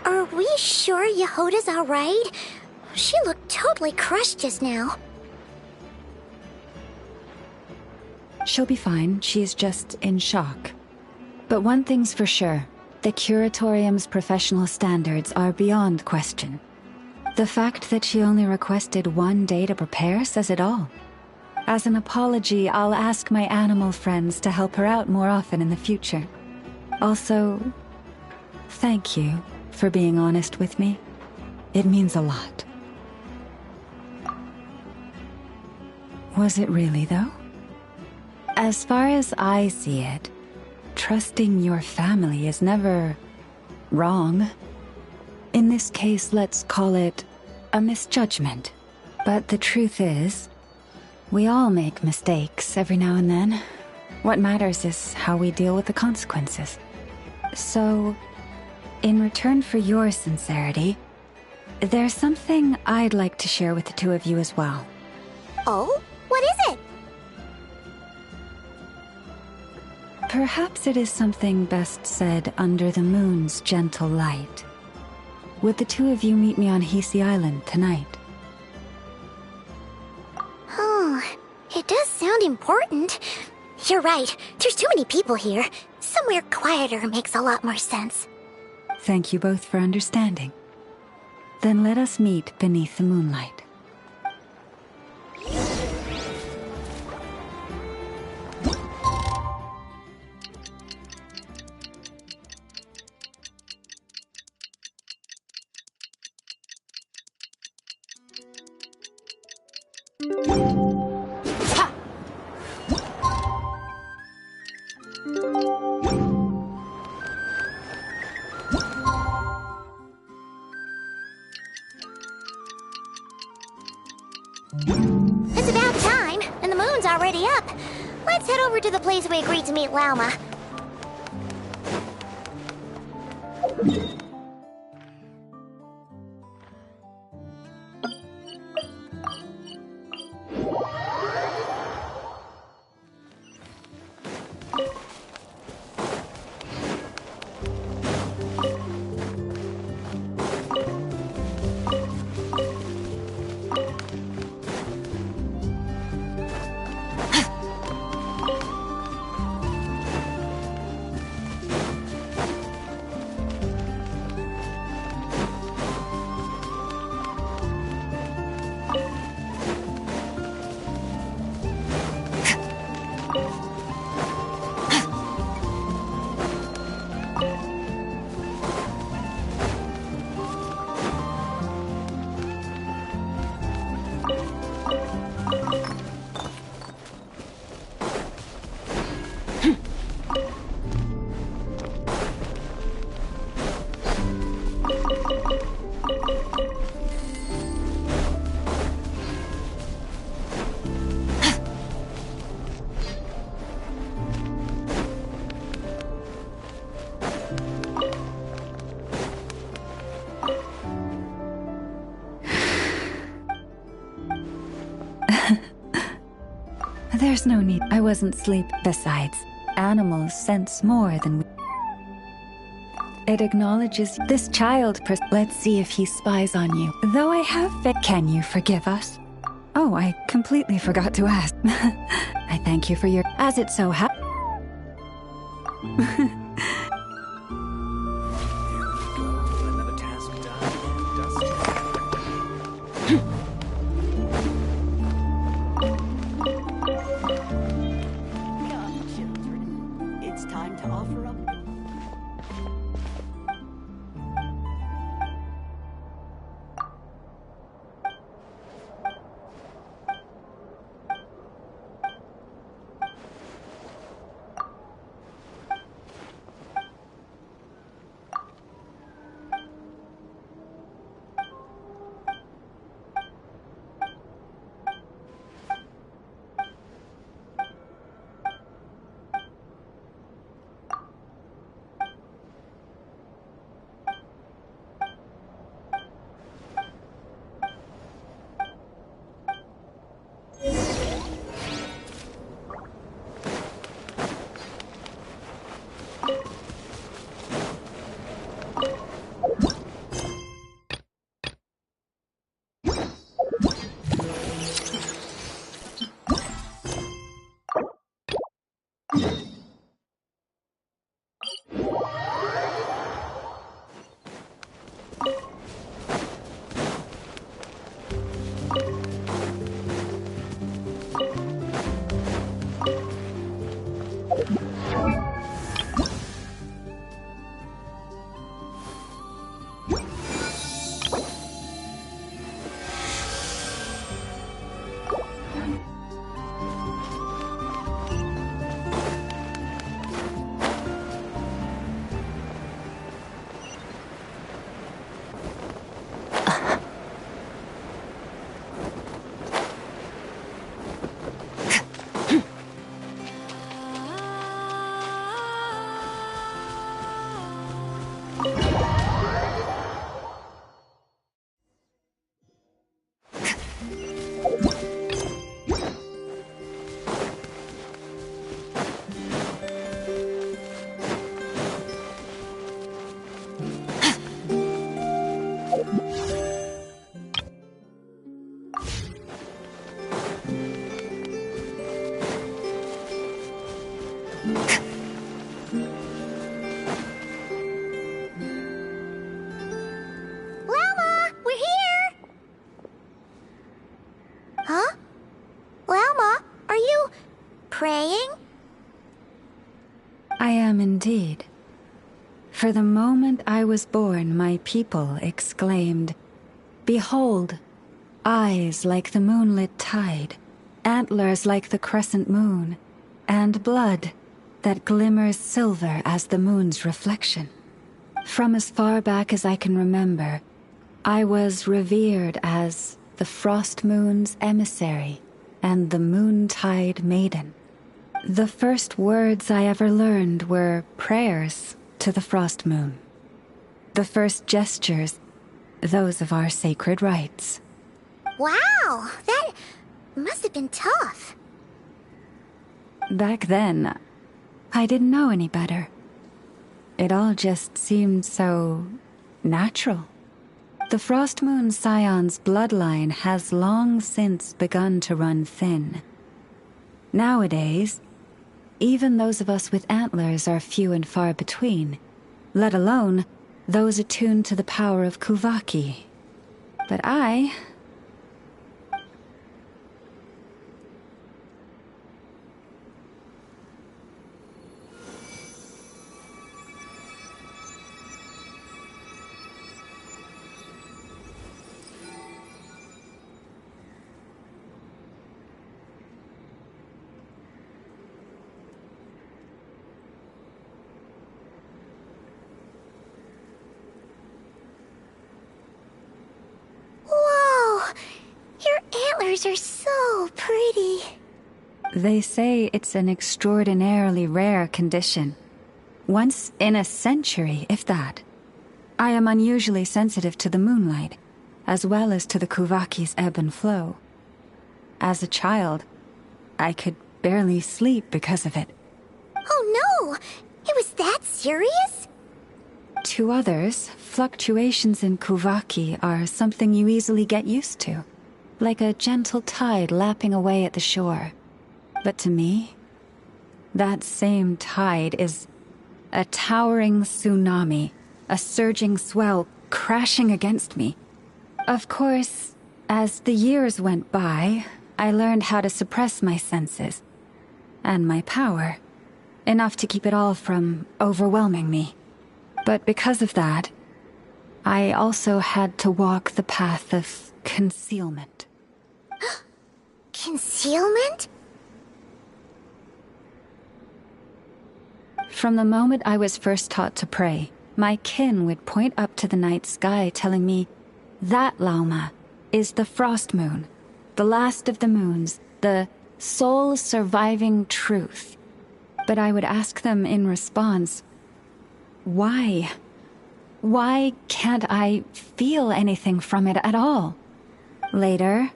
Are we sure Yehoda's alright? She looked totally crushed just now. She'll be fine. She's just in shock. But one thing's for sure. The Curatorium's professional standards are beyond question. The fact that she only requested 1 day to prepare says it all. As an apology, I'll ask my animal friends to help her out more often in the future. Also, thank you for being honest with me. It means a lot. Was it really, though? As far as I see it, trusting your family is never wrong. In this case, let's call it a misjudgment. But the truth is, we all make mistakes every now and then. What matters is how we deal with the consequences. So, in return for your sincerity, there's something I'd like to share with the two of you as well. Oh? What is it? Perhaps it is something best said under the moon's gentle light. Would the two of you meet me on Hisi Island tonight? Oh, it does sound important. You're right, there's too many people here. Somewhere quieter makes a lot more sense. Thank you both for understanding. Then let us meet beneath the moonlight. It's about time, and the moon's already up. Let's head over to the place we agreed to meet Lauma. There's no need. I wasn't asleep. Besides, animals sense more than we. It acknowledges this child. Let's see if he spies on you. Though I have faith. Can you forgive us? Oh, I completely forgot to ask. I thank you for your. As it so happens. praying? I am indeed. For the moment I was born, my people exclaimed, "Behold, eyes like the moonlit tide, antlers like the crescent moon, and blood that glimmers silver as the moon's reflection." From as far back as I can remember, I was revered as the frost moon's emissary and the moontide maiden. The first words I ever learned were prayers to the frost moon. The first gestures, those of our sacred rites. Wow, that must have been tough. Back then, I didn't know any better. It all just seemed so natural. The Frost Moon Scion's bloodline has long since begun to run thin. Nowadays, even those of us with antlers are few and far between, let alone those attuned to the power of Kuvaki. But I... Are so pretty. They say it's an extraordinarily rare condition. Once in a century, if that. I am unusually sensitive to the moonlight, as well as to the Kuvaki's ebb and flow. As a child, I could barely sleep because of it. Oh no! It was that serious? To others, fluctuations in Kuvaki are something you easily get used to. Like a gentle tide lapping away at the shore. But to me, that same tide is a towering tsunami, a surging swell crashing against me. Of course, as the years went by, I learned how to suppress my senses and my power, enough to keep it all from overwhelming me. But because of that, I also had to walk the path of concealment. Concealment? From the moment I was first taught to pray, my kin would point up to the night sky telling me, "That, Lauma, is the frost moon, the last of the moons, the sole surviving truth." But I would ask them in response, why? Why can't I feel anything from it at all? Later,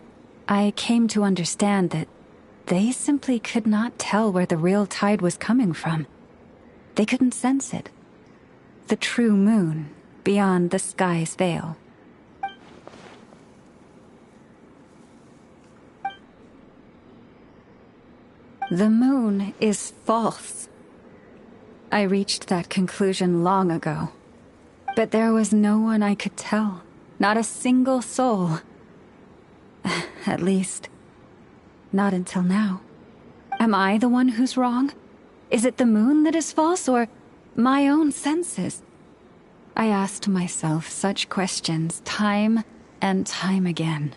I came to understand that they simply could not tell where the real tide was coming from. They couldn't sense it. The true moon, beyond the sky's veil. The moon is false. I reached that conclusion long ago. But there was no one I could tell. Not a single soul. At least, not until now. Am I the one who's wrong? Is it the moon that is false, or my own senses? I asked myself such questions time and time again.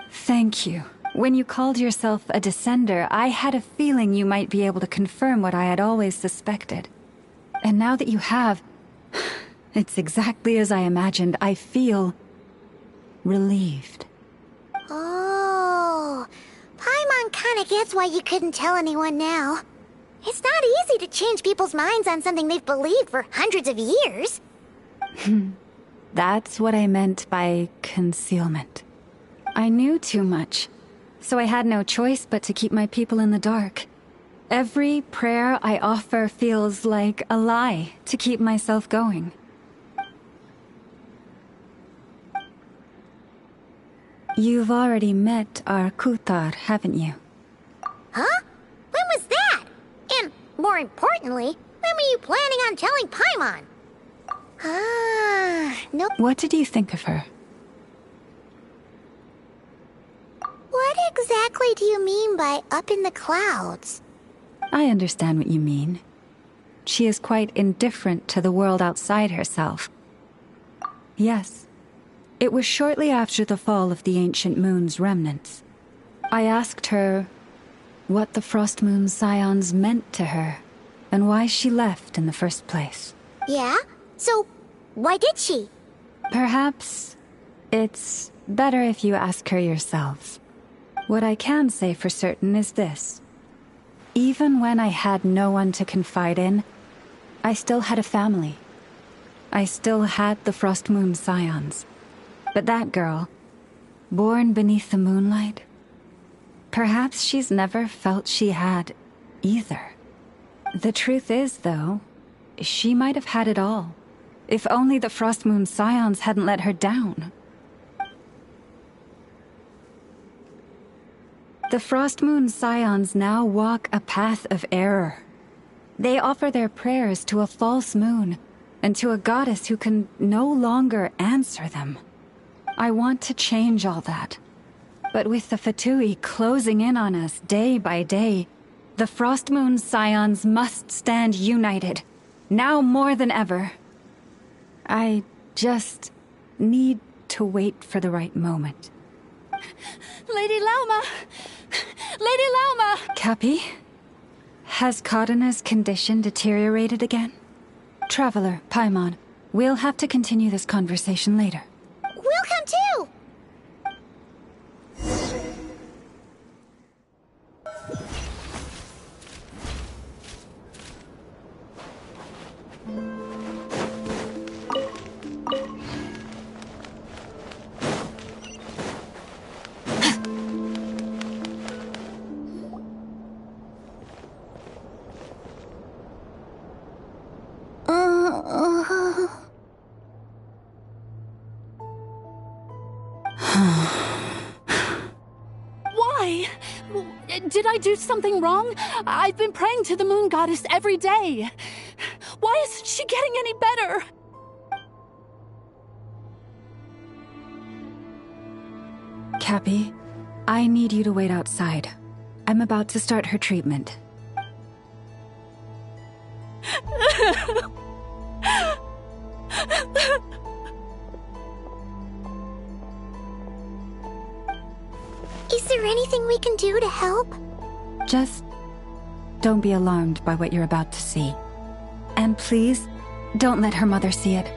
Thank you. When you called yourself a descender, I had a feeling you might be able to confirm what I had always suspected. And now that you have, it's exactly as I imagined. I feel relieved. Oh, Paimon kinda gets why you couldn't tell anyone now. It's not easy to change people's minds on something they've believed for hundreds of years. That's what I meant by concealment. I knew too much, so I had no choice but to keep my people in the dark. Every prayer I offer feels like a lie to keep myself going. You've already met our Kutar, haven't you? Huh? When was that? And, more importantly, when were you planning on telling Paimon? Ah, nope. What did you think of her? exactly do you mean by up in the clouds? I understand what you mean. She is quite indifferent to the world outside herself. Yes, it was shortly after the fall of the ancient moon's remnants. I asked her what the Frost Moon Scions meant to her, and why she left in the first place. Yeah? So, why did she? Perhaps it's better if you ask her yourselves. What I can say for certain is this. Even when I had no one to confide in, I still had a family. I still had the Frost Moon Scions. But that girl, born beneath the moonlight, perhaps she's never felt she had either. The truth is, though, she might have had it all, if only the Frost Moon Scions hadn't let her down. The Frost Moon Scions now walk a path of error. They offer their prayers to a false moon, and to a goddess who can no longer answer them. I want to change all that. But with the Fatui closing in on us day by day, the Frost Moon Scions must stand united, now more than ever. I just need to wait for the right moment. Lady Lauma! Lady Lauma! Cappy? Has Cardina's condition deteriorated again? Traveler, Paimon, we'll have to continue this conversation later. We'll come too! Why? Did I do something wrong? I've been praying to the moon goddess every day. Why isn't she getting any better? Cappy, I need you to wait outside. I'm about to start her treatment. Is there anything we can do to help? Just don't be alarmed by what you're about to see. And please, don't let her mother see it.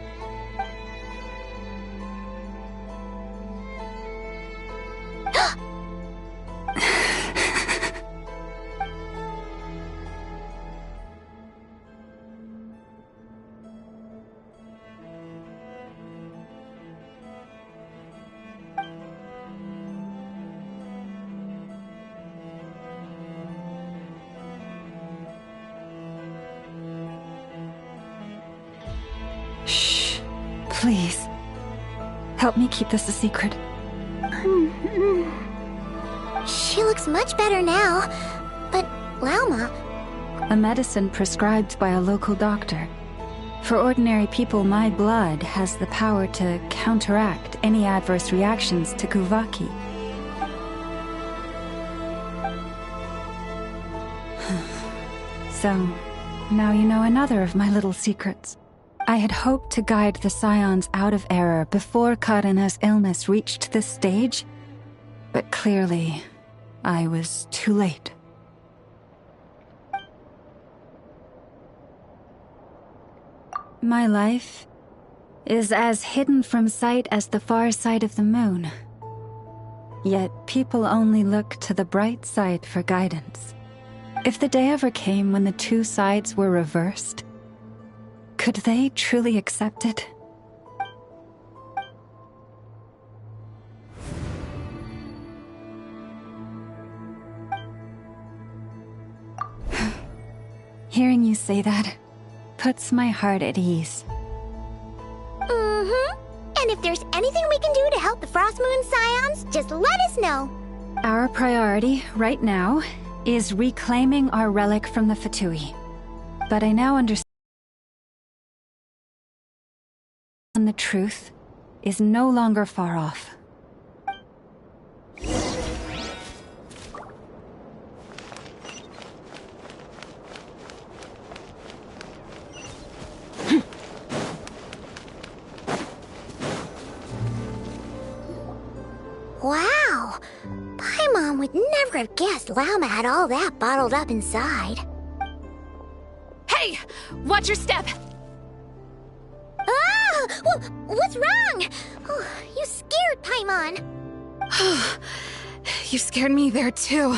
Shh. Please. Help me keep this a secret. She looks much better now. But, Lauma... A medicine prescribed by a local doctor. For ordinary people, my blood has the power to counteract any adverse reactions to Kuvaki. So, now you know another of my little secrets. I had hoped to guide the Scions out of error before Karina's illness reached this stage, but clearly, I was too late. My life is as hidden from sight as the far side of the moon. Yet people only look to the bright side for guidance. If the day ever came when the two sides were reversed, could they truly accept it? Hearing you say that puts my heart at ease. And if there's anything we can do to help the Frost Moon Scions, just let us know. Our priority, right now, is reclaiming our relic from the Fatui. But I now understand the truth is no longer far off. Wow! Paimon would never have guessed Lauma had all that bottled up inside. Hey! Watch your step! Ah! What's wrong? Oh, you scared Paimon. You scared me there too.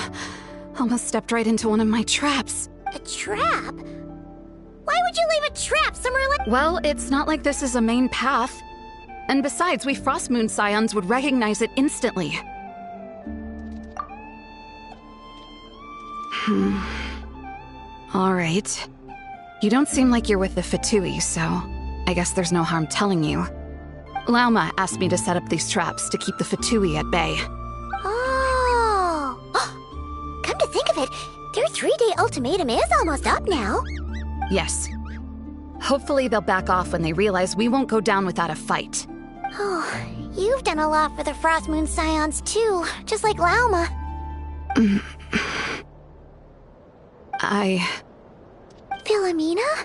Almost stepped right into one of my traps. A trap? Why would you leave a trap somewhere like— Well, it's not like this is a main path. And besides, we Frost Moon Scions would recognize it instantly. Alright. You don't seem like you're with the Fatui, so I guess there's no harm telling you. Lauma asked me to set up these traps to keep the Fatui at bay. Oh! Come to think of it, their 3-day ultimatum is almost up now. Yes. Hopefully they'll back off when they realize we won't go down without a fight. Oh, you've done a lot for the Frost Moon Scions too, just like Lauma. Philomena?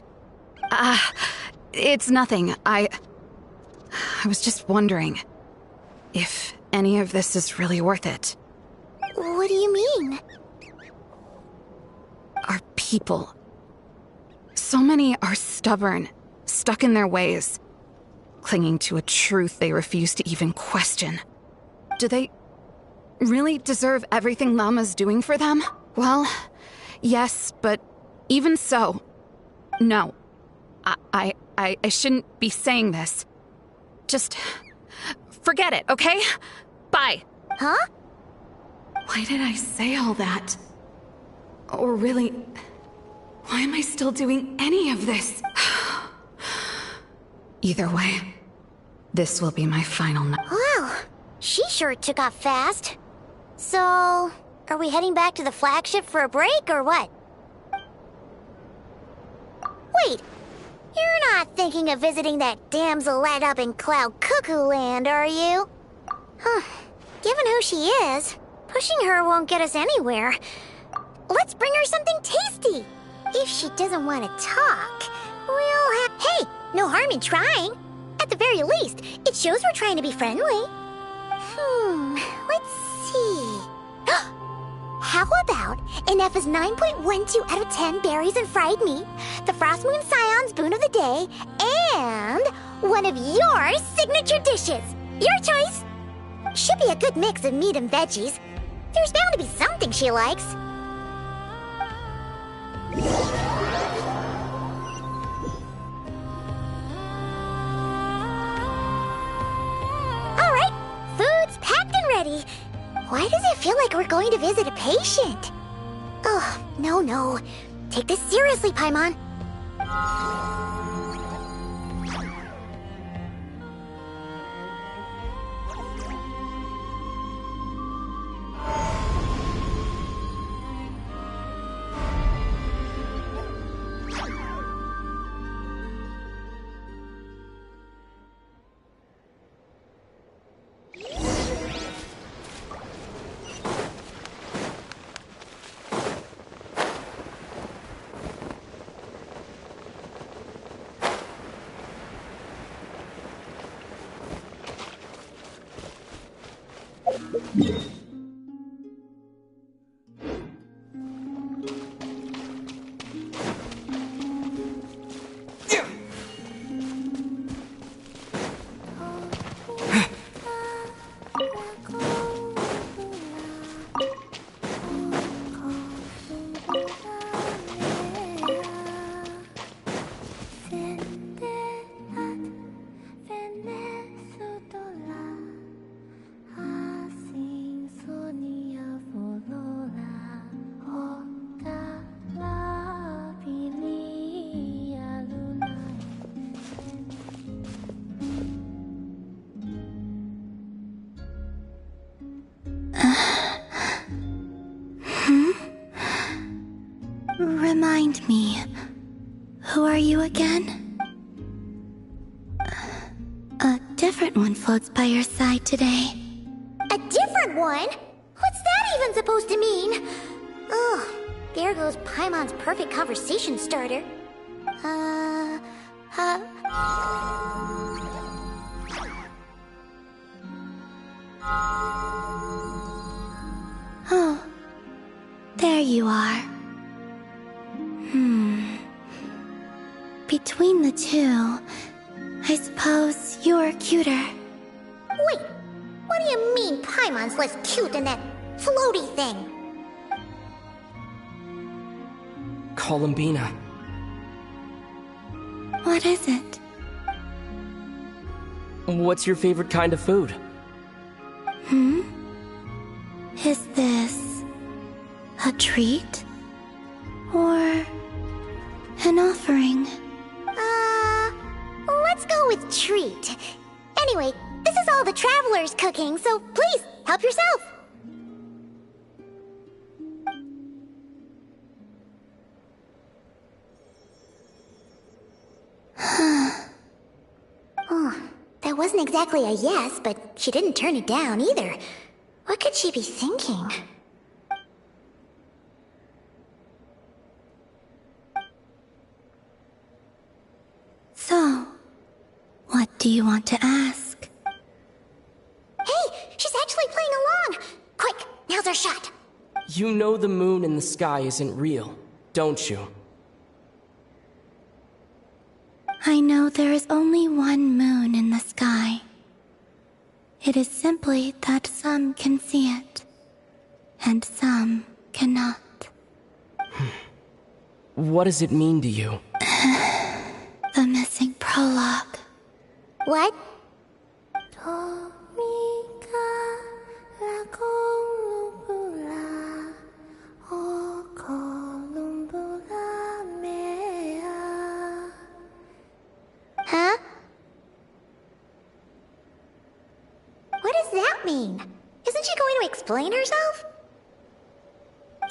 It's nothing. I was just wondering if any of this is really worth it. What do you mean? Our people. So many are stubborn, stuck in their ways, clinging to a truth they refuse to even question. Do they really deserve everything Lama's doing for them? Well, yes, but even so, no. I shouldn't be saying this. Just forget it, okay? Bye. Huh? Why did I say all that? Or really, why am I still doing any of this? Either way, this will be my final night. Wow, she sure took off fast. So, are we heading back to the flagship for a break or what? Wait, you're not thinking of visiting that damsel-led up in Cloud Cuckoo Land, are you? Huh, given who she is, pushing her won't get us anywhere. Let's bring her something tasty. If she doesn't want to talk, we'll have— Hey, no harm in trying. At the very least, it shows we're trying to be friendly. Let's see. How about an F's 9.12 out of 10 berries and fried meat, the Frost Moon Scion's boon of the day, and one of your signature dishes. Your choice. Should be a good mix of meat and veggies. There's bound to be something she likes. All right, food's packed and ready. Why does it feel like we're going to visit a patient? Oh, no. Take this seriously, Paimon. Remind me, who are you again? A different one floats by your side today. A different one? What's that even supposed to mean? Oh, there goes Paimon's perfect conversation starter. there you are. Between the two, I suppose you're cuter. Wait, what do you mean Paimon's less cute than that floaty thing? Columbina. What is it? What's your favorite kind of food? Is this a treat? Or an offering? Let's go with treat. Anyway, this is all the traveler's cooking, so please, help yourself. Oh, that wasn't exactly a yes, but she didn't turn it down either. What could she be thinking? So, what do you want to ask? Hey, she's actually playing along! Quick, now's our shot. You know the moon in the sky isn't real, don't you? I know there is only one moon in the sky. It is simply that some can see it, and some cannot. What does it mean to you? The missing prologue. What? Huh? What does that mean? Isn't she going to explain herself?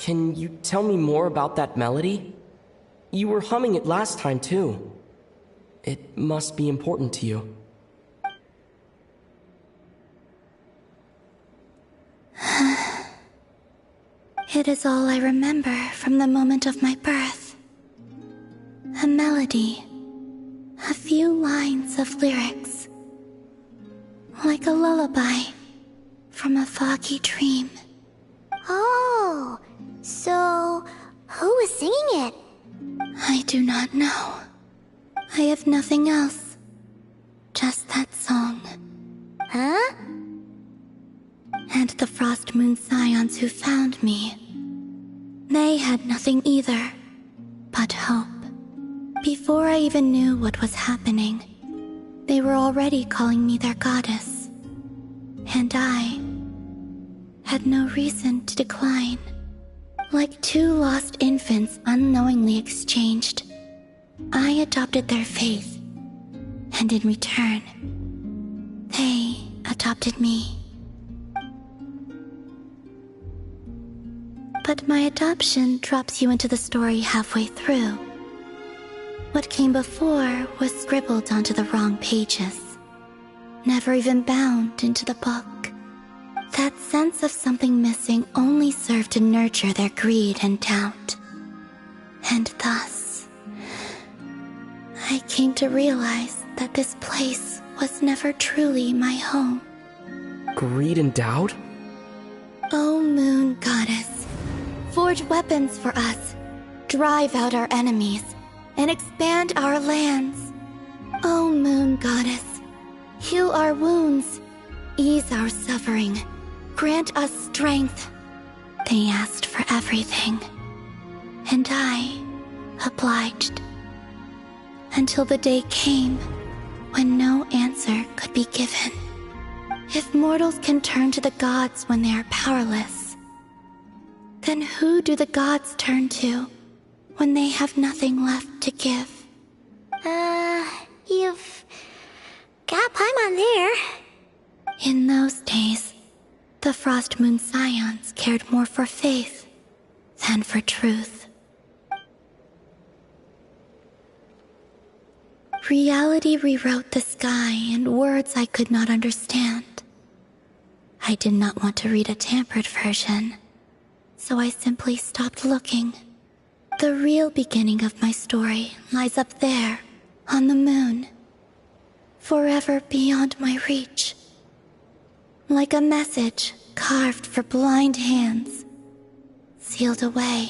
Can you tell me more about that melody? You were humming it last time, too. It must be important to you. It is all I remember from the moment of my birth. A melody. A few lines of lyrics. Like a lullaby from a foggy dream. Oh, so who was singing it? I do not know. I have nothing else. Just that song. Huh? And the Frost Moon Scions who found me. They had nothing either, but hope. Before I even knew what was happening, they were already calling me their goddess. And I had no reason to decline. Like two lost infants unknowingly exchanged, I adopted their faith. And in return, they adopted me. But my adoption drops you into the story halfway through. What came before was scribbled onto the wrong pages, never even bound into the book. That sense of something missing only served to nurture their greed and doubt. And thus, I came to realize that this place was never truly my home. Greed and doubt? O Moon Goddess, forge weapons for us, drive out our enemies, and expand our lands. O Moon Goddess, heal our wounds, ease our suffering, grant us strength. They asked for everything, and I obliged. Until the day came when no answer could be given. If mortals can turn to the gods when they are powerless, then who do the gods turn to when they have nothing left to give? You've got Paimon there. In those days, the Frost Moon Scions cared more for faith than for truth. Reality rewrote the sky in words I could not understand. I did not want to read a tampered version, so I simply stopped looking. The real beginning of my story lies up there, on the moon, forever beyond my reach. Like a message carved for blind hands, sealed away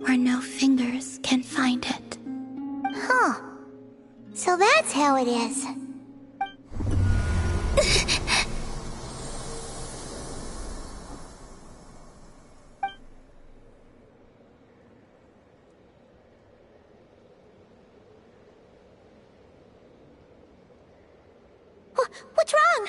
where no fingers can find it. Huh. So that's how it is. What's wrong?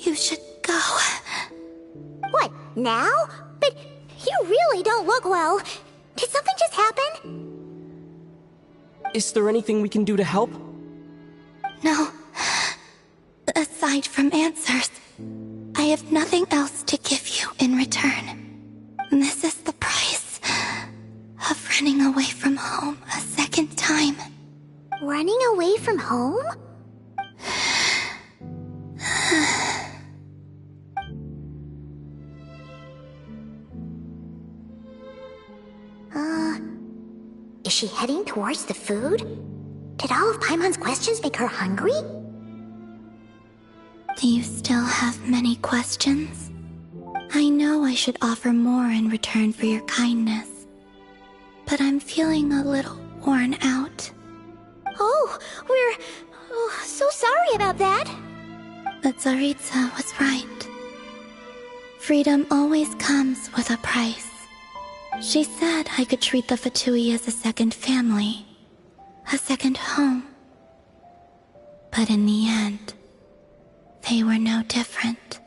You should go. What, now? But you really don't look well. Did something just happen? Is there anything we can do to help? No. Aside from answers, I have nothing else to give you in return. This is the price of running away from home a second time. Running away from home? Is she heading towards the food? Did all of Paimon's questions make her hungry? Do you still have many questions? I know I should offer more in return for your kindness, but I'm feeling a little worn out. Oh, we're so sorry about that. But Tsaritsa was right. Freedom always comes with a price. She said I could treat the Fatui as a second family, a second home. But in the end, they were no different.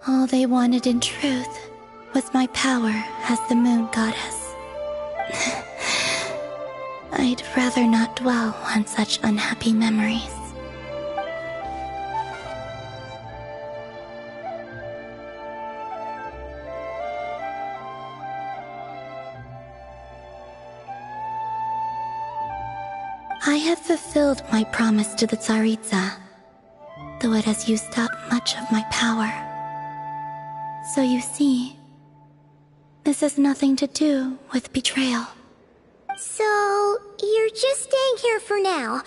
All they wanted in truth was my power as the moon goddess. I'd rather not dwell on such unhappy memories. I have fulfilled my promise to the Tsaritsa, though it has used up much of my power. So you see, this has nothing to do with betrayal. So, you're just staying here for now,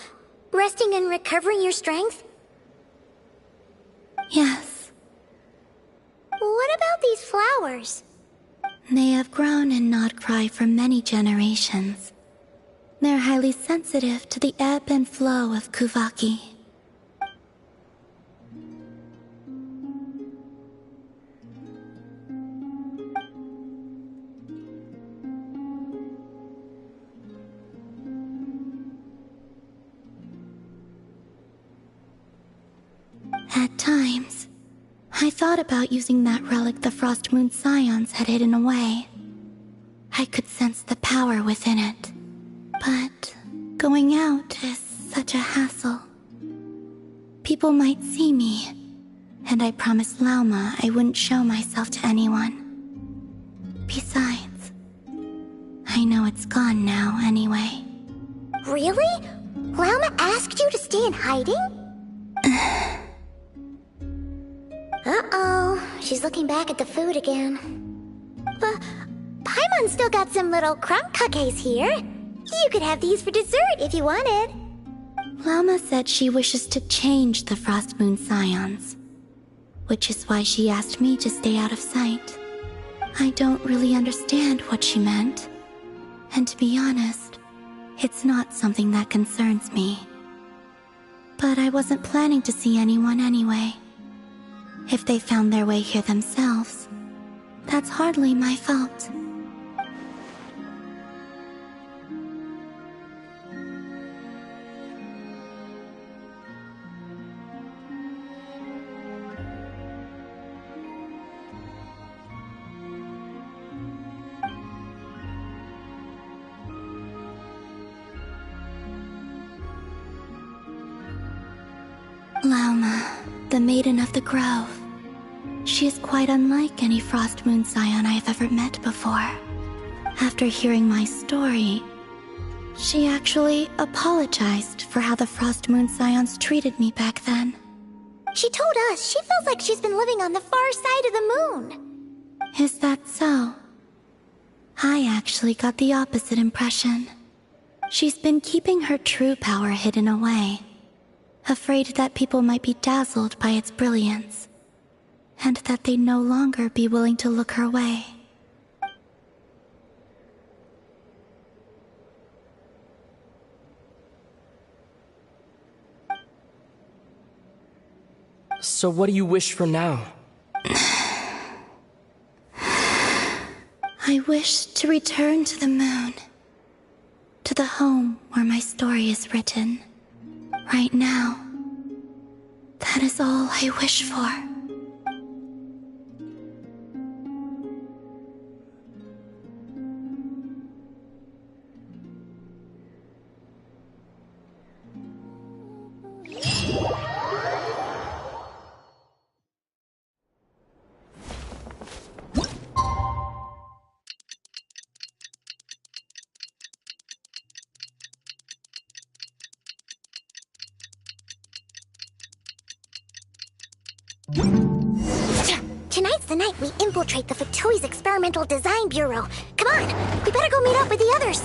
resting and recovering your strength? Yes. What about these flowers? They have grown in Nodcry for many generations. They're highly sensitive to the ebb and flow of Kuvaki. At times, I thought about using that relic the Frost Moon Scions had hidden away. I could sense the power within it. But going out is such a hassle. People might see me, and I promised Lauma I wouldn't show myself to anyone. Besides, I know it's gone now anyway. Really? Lauma asked you to stay in hiding? Uh-oh, she's looking back at the food again. But Paimon still got some little crumb cookies here. You could have these for dessert if you wanted. Lauma said she wishes to change the Frost Moon Scions, which is why she asked me to stay out of sight. I don't really understand what she meant, and to be honest, it's not something that concerns me. But I wasn't planning to see anyone anyway. If they found their way here themselves, that's hardly my fault. Lauma, the Maiden of the Grove. She is quite unlike any Frost Moon Scion I have ever met before. After hearing my story, She actually apologized for how the Frost Moon Scions treated me back then. She told us she feels like she's been living on the far side of the moon. Is that so? I actually got the opposite impression. She's been keeping her true power hidden away, afraid that people might be dazzled by its brilliance, and that they'd no longer be willing to look her way. So what do you wish for now? I wish to return to the moon, to the home where my story is written. Right now, that is all I wish for. Tonight's the night we infiltrate the Fatoy's Experimental Design Bureau. Come on, we better go meet up with the others.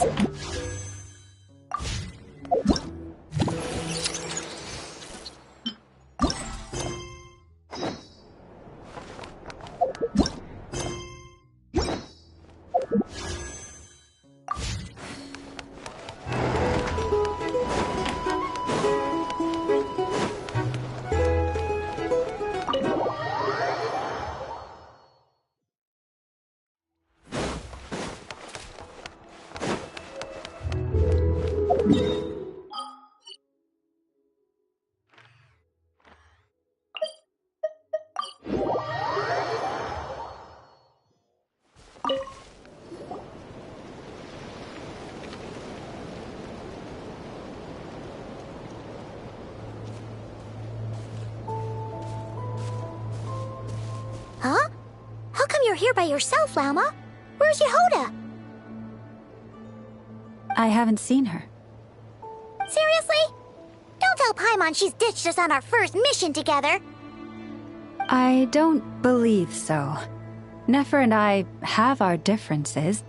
Huh? How come you're here by yourself, Lauma? Where's Yehoda? I haven't seen her. Seriously? Don't tell Paimon she's ditched us on our first mission together. I don't believe so. Nefer and I have our differences,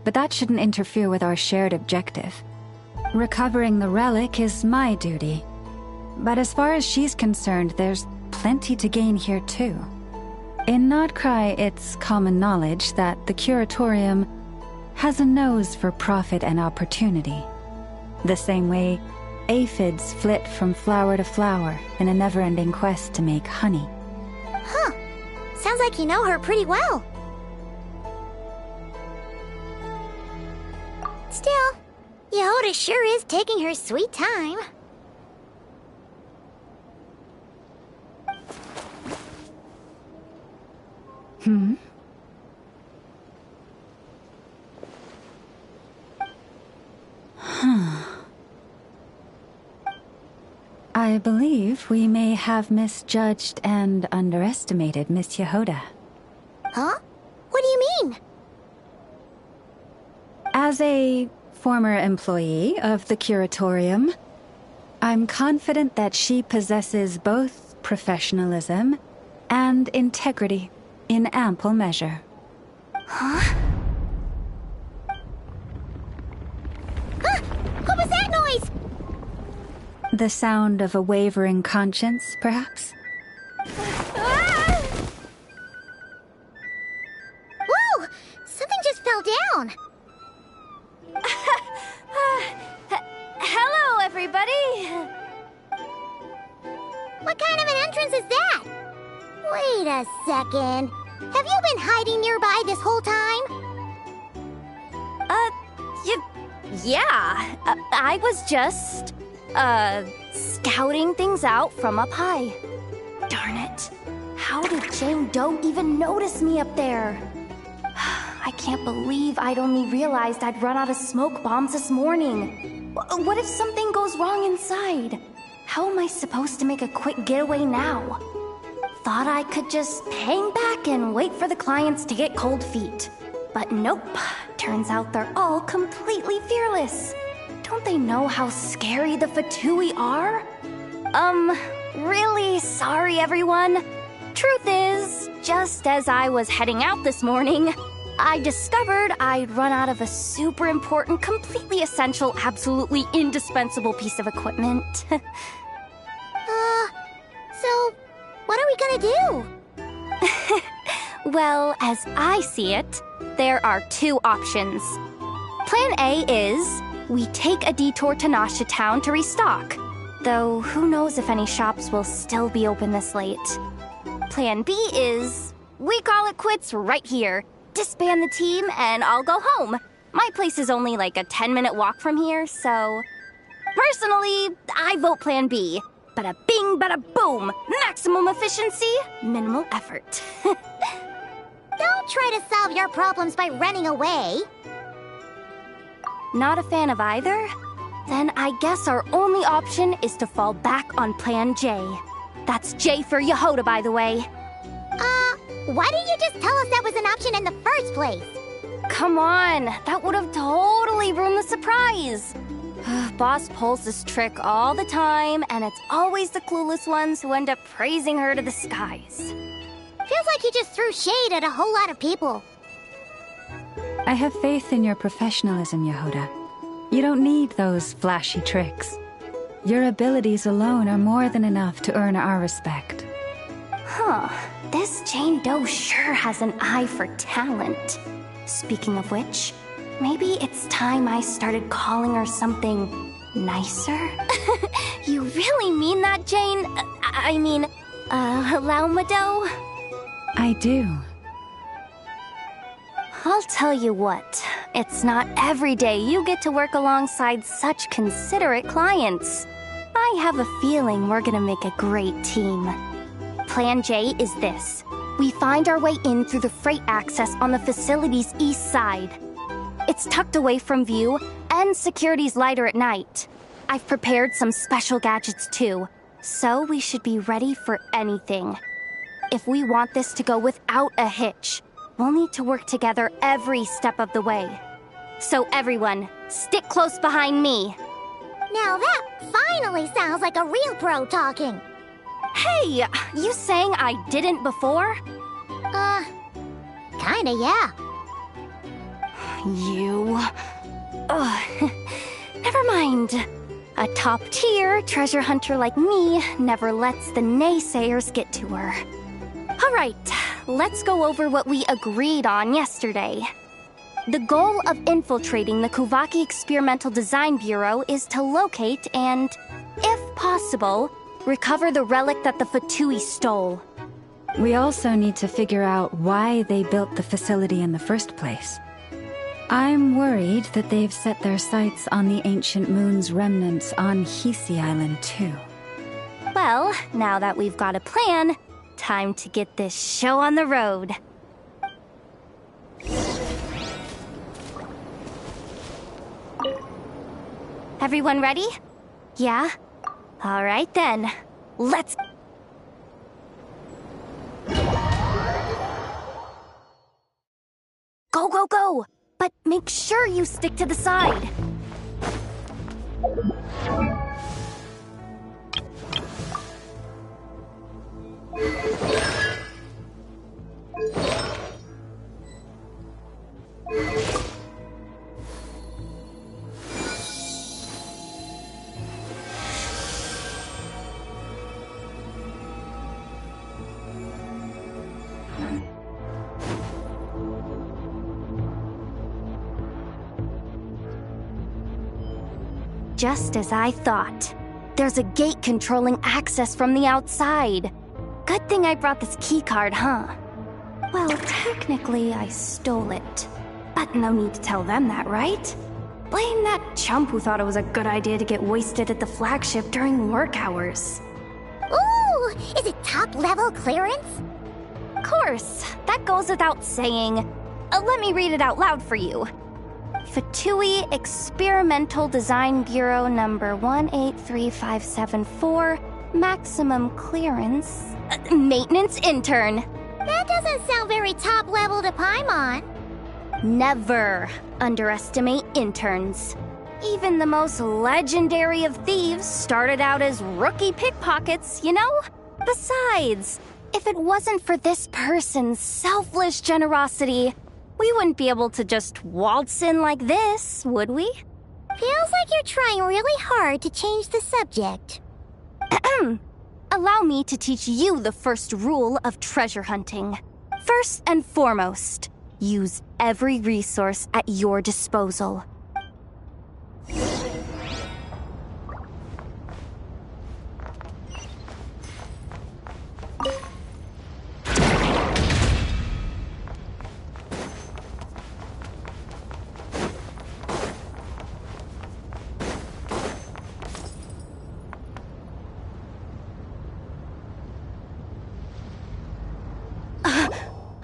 but that shouldn't interfere with our shared objective. Recovering the relic is my duty. But as far as she's concerned, there's plenty to gain here too. In Nodcry, it's common knowledge that the Curatorium has a nose for profit and opportunity. The same way aphids flit from flower to flower in a never-ending quest to make honey. Huh. Sounds like you know her pretty well. Still, Yehoda sure is taking her sweet time. I believe we may have misjudged and underestimated Miss Yehoda. Huh? What do you mean? As a former employee of the Curatorium, I'm confident that she possesses both professionalism and integrity in ample measure. Huh? Ah! What was that noise? The sound of a wavering conscience, perhaps? Ah! Whoa! Something just fell down. Hello, everybody! What kind of an entrance is that? Wait a second. Have you been hiding nearby this whole time? Yeah. I was just, scouting things out from up high. Darn it. How did Jane Doe even notice me up there? I can't believe I'd only realized I'd run out of smoke bombs this morning. What if something goes wrong inside? How am I supposed to make a quick getaway now? Thought I could just hang back and wait for the clients to get cold feet. But nope. Turns out they're all completely fearless. don't they know how scary the Fatui are? Really sorry, everyone. Truth is, just as I was heading out this morning, I discovered I'd run out of a super important, completely essential, absolutely indispensable piece of equipment. So, what are we gonna do? Well, as I see it, there are two options. Plan A is we take a detour to Nasha Town to restock, though who knows if any shops will still be open this late. Plan B is we call it quits right here, disband the team, and I'll go home. My place is only like a 10-minute walk from here, so... Personally, I vote Plan B. Bada bing, bada boom! Maximum efficiency, minimal effort. Don't try to solve your problems by running away. Not a fan of either? Then I guess our only option is to fall back on Plan J. That's J for Yehoda, by the way. Why didn't you just tell us that was an option in the first place? Come on, that would have totally ruined the surprise. Boss pulls this trick all the time, and it's always the clueless ones who end up praising her to the skies. Feels like you just threw shade at a whole lot of people. I have faith in your professionalism, Yehoda. You don't need those flashy tricks. Your abilities alone are more than enough to earn our respect. Huh. This Jane Doe sure has an eye for talent. Speaking of which, maybe it's time I started calling her something nicer? You really mean that, Jane? Laumado? I do. I'll tell you what, it's not every day you get to work alongside such considerate clients. I have a feeling we're gonna make a great team. Plan J is this. We find our way in through the freight access on the facility's east side. It's tucked away from view, and security's lighter at night. I've prepared some special gadgets too, so we should be ready for anything. If we want this to go without a hitch, we'll need to work together every step of the way. So everyone, stick close behind me. Now that finally sounds like a real pro talking. Hey, you saying I didn't before? Kinda, yeah. You... Ugh. Never mind. A top-tier treasure hunter like me never lets the naysayers get to her. All right, let's go over what we agreed on yesterday. The goal of infiltrating the Kuvaki Experimental Design Bureau is to locate and, if possible, recover the relic that the Fatui stole. We also need to figure out why they built the facility in the first place. I'm worried that they've set their sights on the ancient moon's remnants on Hisi Island too. Well, now that we've got a plan, time to get this show on the road. Everyone ready? Yeah? All right then. Let's... Go, go, go! But make sure you stick to the side. Just as I thought. There's a gate controlling access from the outside. Good thing I brought this keycard, huh? Well, technically, I stole it. But no need to tell them that, right? Blame that chump who thought it was a good idea to get wasted at the flagship during work hours. Ooh, is it top-level clearance? Of course, that goes without saying. Let me read it out loud for you. Fatui Experimental Design Bureau number 183574, maximum clearance, maintenance intern. That doesn't sound very top-level to Paimon. Never underestimate interns. Even the most legendary of thieves started out as rookie pickpockets, you know? Besides, if it wasn't for this person's selfless generosity, we wouldn't be able to just waltz in like this, would we? Feels like you're trying really hard to change the subject. Allow me to teach you the first rule of treasure hunting. First and foremost, use every resource at your disposal.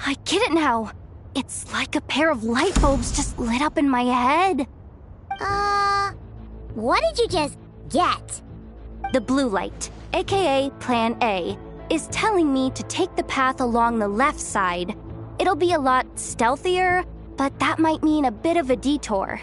I get it now. It's like a pair of light bulbs just lit up in my head. What did you just get? The blue light, aka Plan A, is telling me to take the path along the left side. It'll be a lot stealthier, but that might mean a bit of a detour.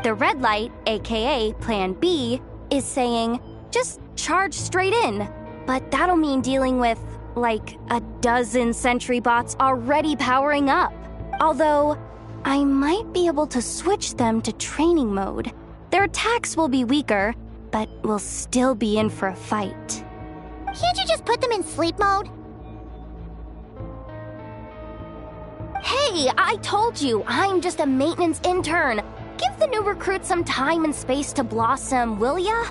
The red light, aka Plan B, is saying, just charge straight in. But that'll mean dealing with, like, a dozen sentry bots already powering up. Although, I might be able to switch them to training mode. Their attacks will be weaker, but we'll still be in for a fight. Can't you just put them in sleep mode? Hey, I told you, I'm just a maintenance intern. Give the new recruits some time and space to blossom, will ya?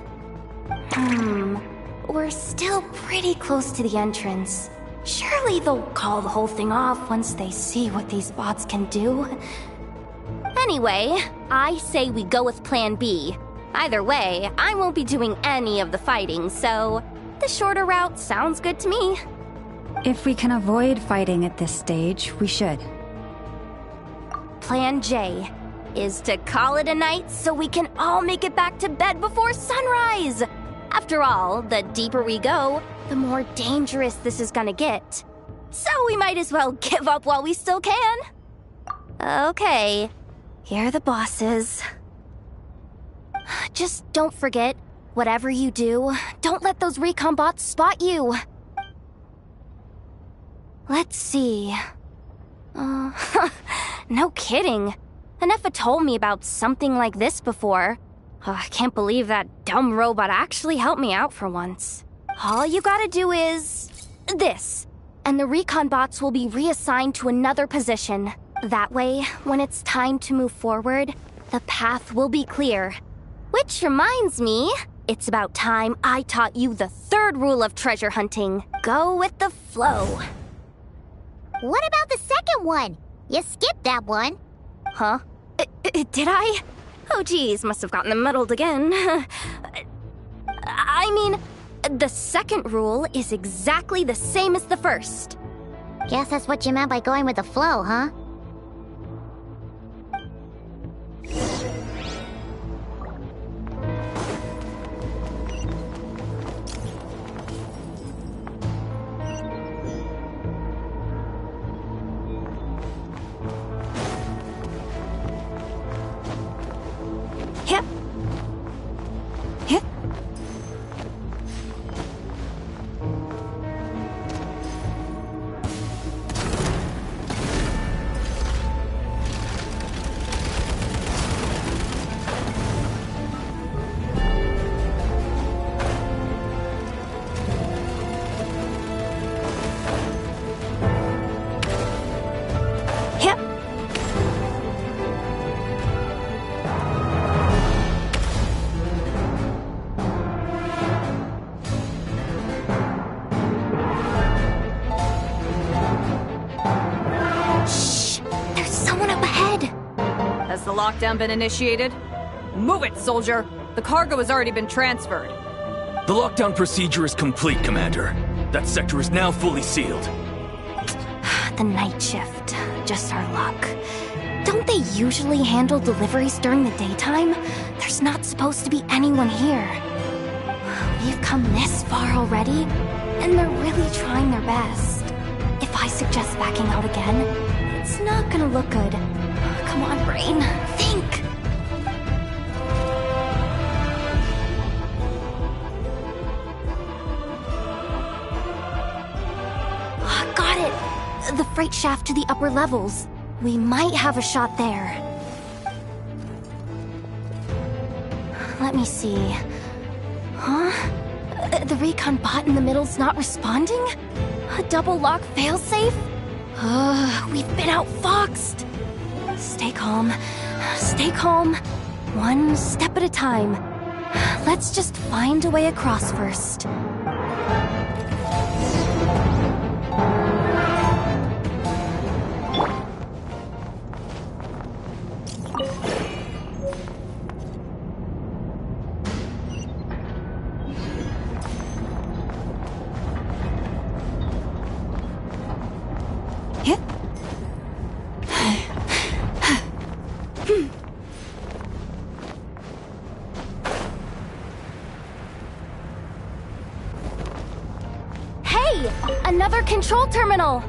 We're still pretty close to the entrance. Surely they'll call the whole thing off once they see what these bots can do. Anyway, I say we go with Plan B. Either way, I won't be doing any of the fighting, so the shorter route sounds good to me. If we can avoid fighting at this stage, we should. Plan J is to call it a night so we can all make it back to bed before sunrise. After all, the deeper we go, the more dangerous this is gonna get. So we might as well give up while we still can. Okay, here are the bosses. Just don't forget, whatever you do, don't let those recon bots spot you. Let's see. No kidding. Enough told me about something like this before. I can't believe that dumb robot actually helped me out for once. All you gotta do is this, and the recon bots will be reassigned to another position. That way, when it's time to move forward, the path will be clear. Which reminds me, it's about time I taught you the third rule of treasure hunting. Go with the flow. What about the second one? You skipped that one. Huh? Did I? Oh geez, must have gotten them muddled again. I mean, the second rule is exactly the same as the first. Guess that's what you meant by going with the flow, huh? Yep. Yep. Yep. Shh! There's someone up ahead! Has the lockdown been initiated? Move it, soldier! The cargo has already been transferred. The lockdown procedure is complete, Commander. That sector is now fully sealed. The night shift. Just our luck. Don't they usually handle deliveries during the daytime? There's not supposed to be anyone here. We've come this far already, and they're really trying their best. If I suggest backing out again, it's not gonna look good. Come on, brain. Think! The freight shaft to the upper levels. We might have a shot there. Let me see. Huh? The recon bot in the middle's not responding? A double lock failsafe? We've been outfoxed. Stay calm. Stay calm. One step at a time. Let's just find a way across first. Another control terminal!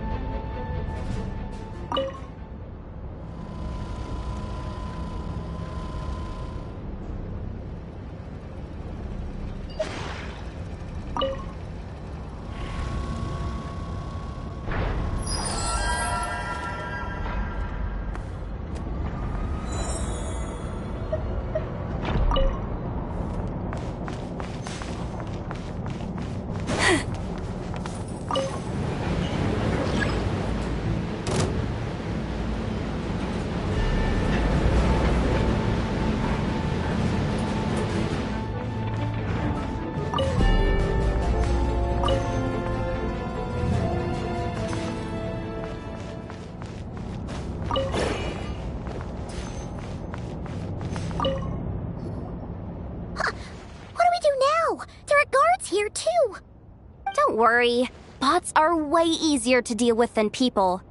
Don't worry. Bots are way easier to deal with than people.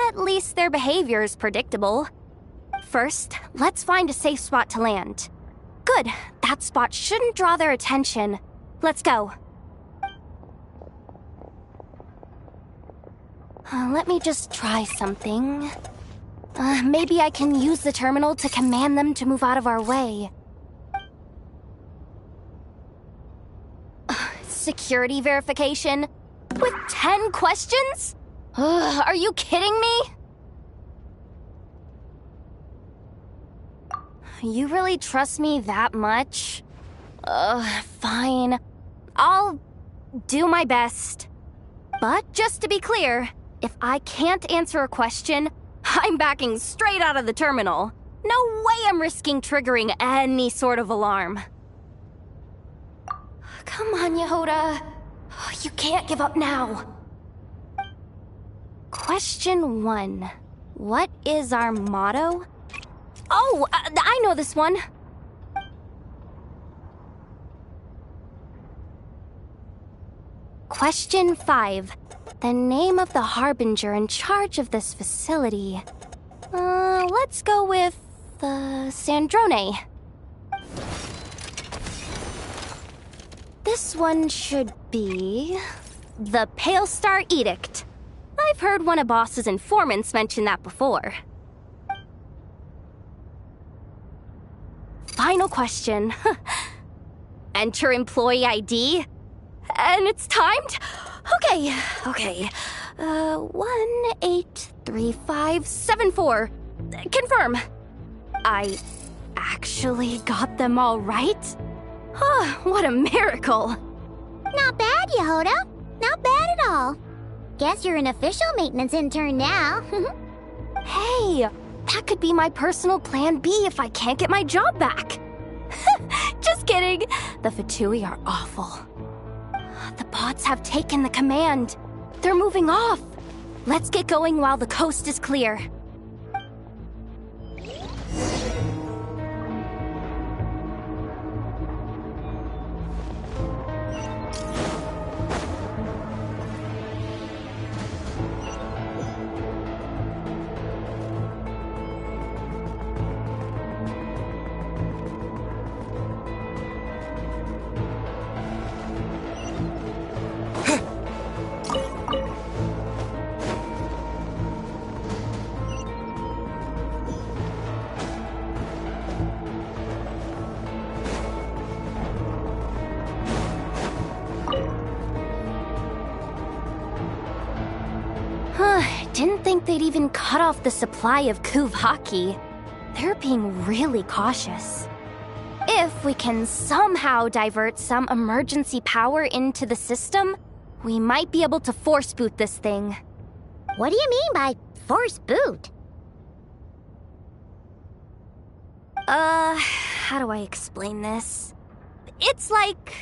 At least their behavior is predictable. First, let's find a safe spot to land. Good. That spot shouldn't draw their attention. Let's go. Let me just try something. Maybe I can use the terminal to command them to move out of our way. Security verification? With 10 questions? Are you kidding me? You really trust me that much? Fine. I'll do my best. But just to be clear, if I can't answer a question, I'm backing straight out of the terminal. No way I'm risking triggering any sort of alarm. Come on, Yehoda. You can't give up now. Question 1. What is our motto? Oh, I know this one. Question 5. The name of the harbinger in charge of this facility. Let's go with, Sandrone. This one should be... the Pale Star Edict. I've heard one of Boss's informants mention that before. Final question. Enter employee ID. And it's timed? Okay. 183574. Confirm. I actually got them all right? What a miracle. Not bad, Yehoda. Not bad at all. Guess you're an official maintenance intern now. Hey, that could be my personal plan B if I can't get my job back. Just kidding. The Fatui are awful. The bots have taken the command. They're moving off. Let's get going while the coast is clear. didn't think they'd even cut off the supply of Kuvaki. They're being really cautious. If we can somehow divert some emergency power into the system, we might be able to force boot this thing. What do you mean by force boot? How do I explain this? It's like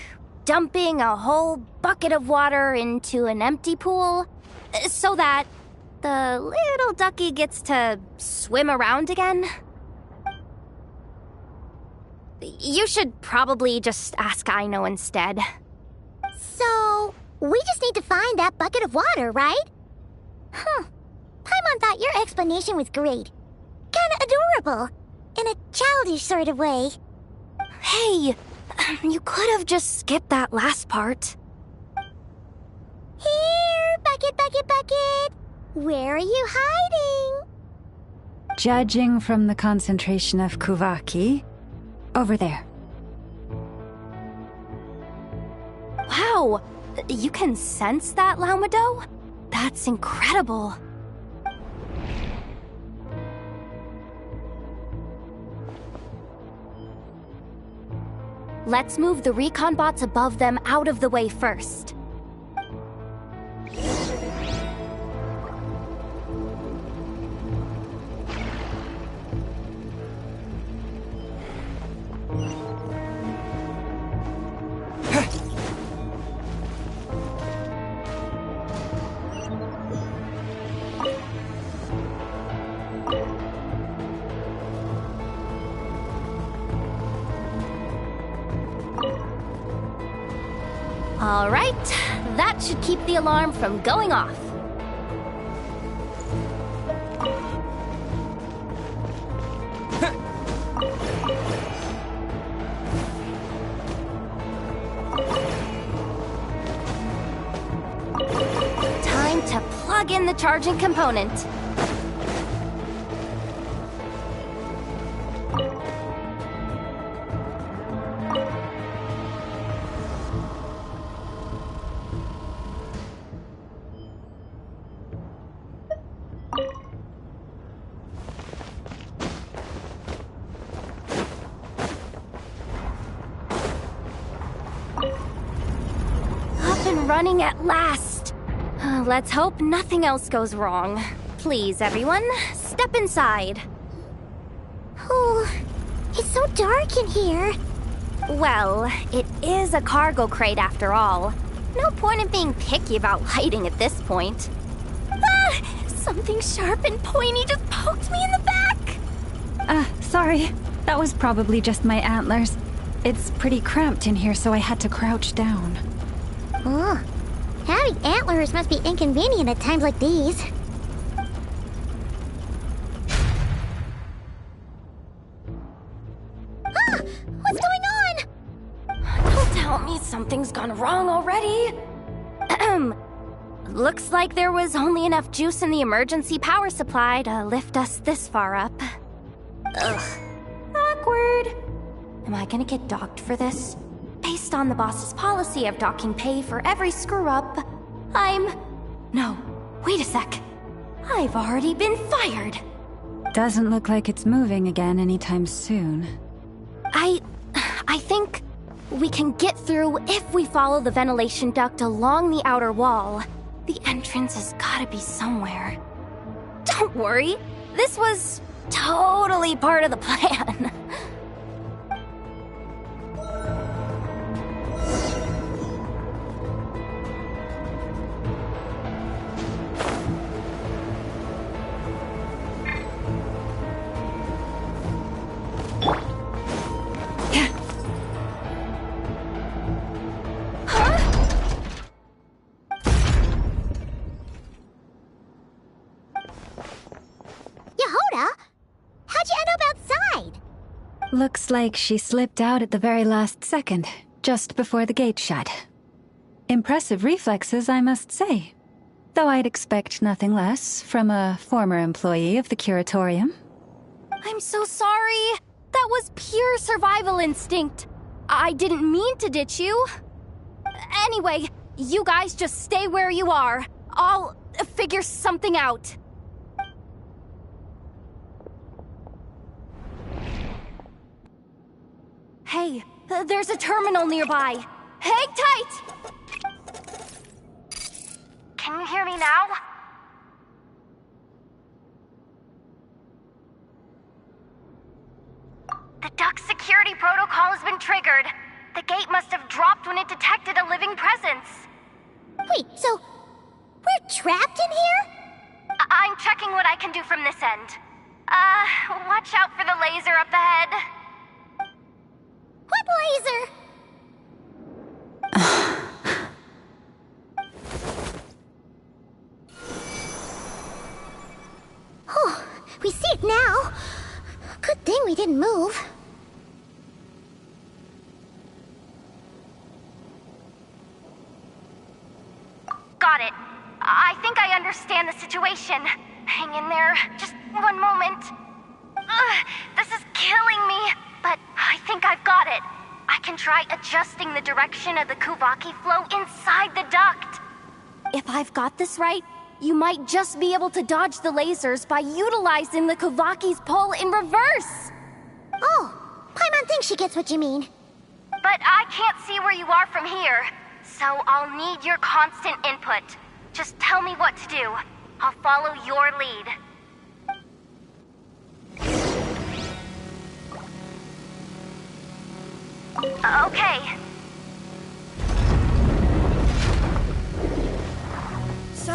dumping a whole bucket of water into an empty pool so that the little ducky gets to swim around again. You should probably just ask Aino instead. So, we just need to find that bucket of water, right? Huh. Paimon thought your explanation was great. Kinda adorable. In a childish sort of way. Hey, you could have just skipped that last part. Here, bucket, bucket, bucket. Where are you hiding? Judging from the concentration of Kuvaki, over there. Wow, you can sense that, Laumado? That's incredible. Let's move the recon bots above them out of the way first. All right, that should keep the alarm from going off. Time to plug in the charging component. Running at last. Let's hope nothing else goes wrong. Please, everyone, step inside. Oh, it's so dark in here. Well, it is a cargo crate after all. No point in being picky about lighting at this point. Ah! Something sharp and pointy just poked me in the back! Sorry. That was probably just my antlers. It's pretty cramped in here, so I had to crouch down. Oh, having antlers must be inconvenient at times like these. Ah! What's going on? Don't tell me something's gone wrong already. Looks like there was only enough juice in the emergency power supply to lift us this far up. Ugh. Awkward. Am I gonna get docked for this? Based on the boss's policy of docking pay for every screw-up, No, wait a sec. I've already been fired. Doesn't look like it's moving again anytime soon. I think we can get through if we follow the ventilation duct along the outer wall. The entrance has gotta be somewhere. Don't worry, this was totally part of the plan. Looks like she slipped out at the very last second, just before the gate shut. Impressive reflexes, I must say. Though I'd expect nothing less from a former employee of the Curatorium. I'm so sorry. That was pure survival instinct. I didn't mean to ditch you. Anyway, you guys just stay where you are. I'll figure something out. Hey, there's a terminal nearby. Hang tight! Can you hear me now? The duck security protocol has been triggered. The gate must have dropped when it detected a living presence. Wait, so we're trapped in here? I'm checking what I can do from this end. Watch out for the laser up ahead. What laser? Oh, we see it now. Good thing we didn't move. Got it. I think I understand the situation. Hang in there. Just one moment. This is killing me, but I think I've got it. I can try adjusting the direction of the Kuvaki flow inside the duct. If I've got this right, you might just be able to dodge the lasers by utilizing the Kuvaki's pull in reverse. Oh, Paimon thinks she gets what you mean. But I can't see where you are from here, so I'll need your constant input. Just tell me what to do. I'll follow your lead. Okay. So,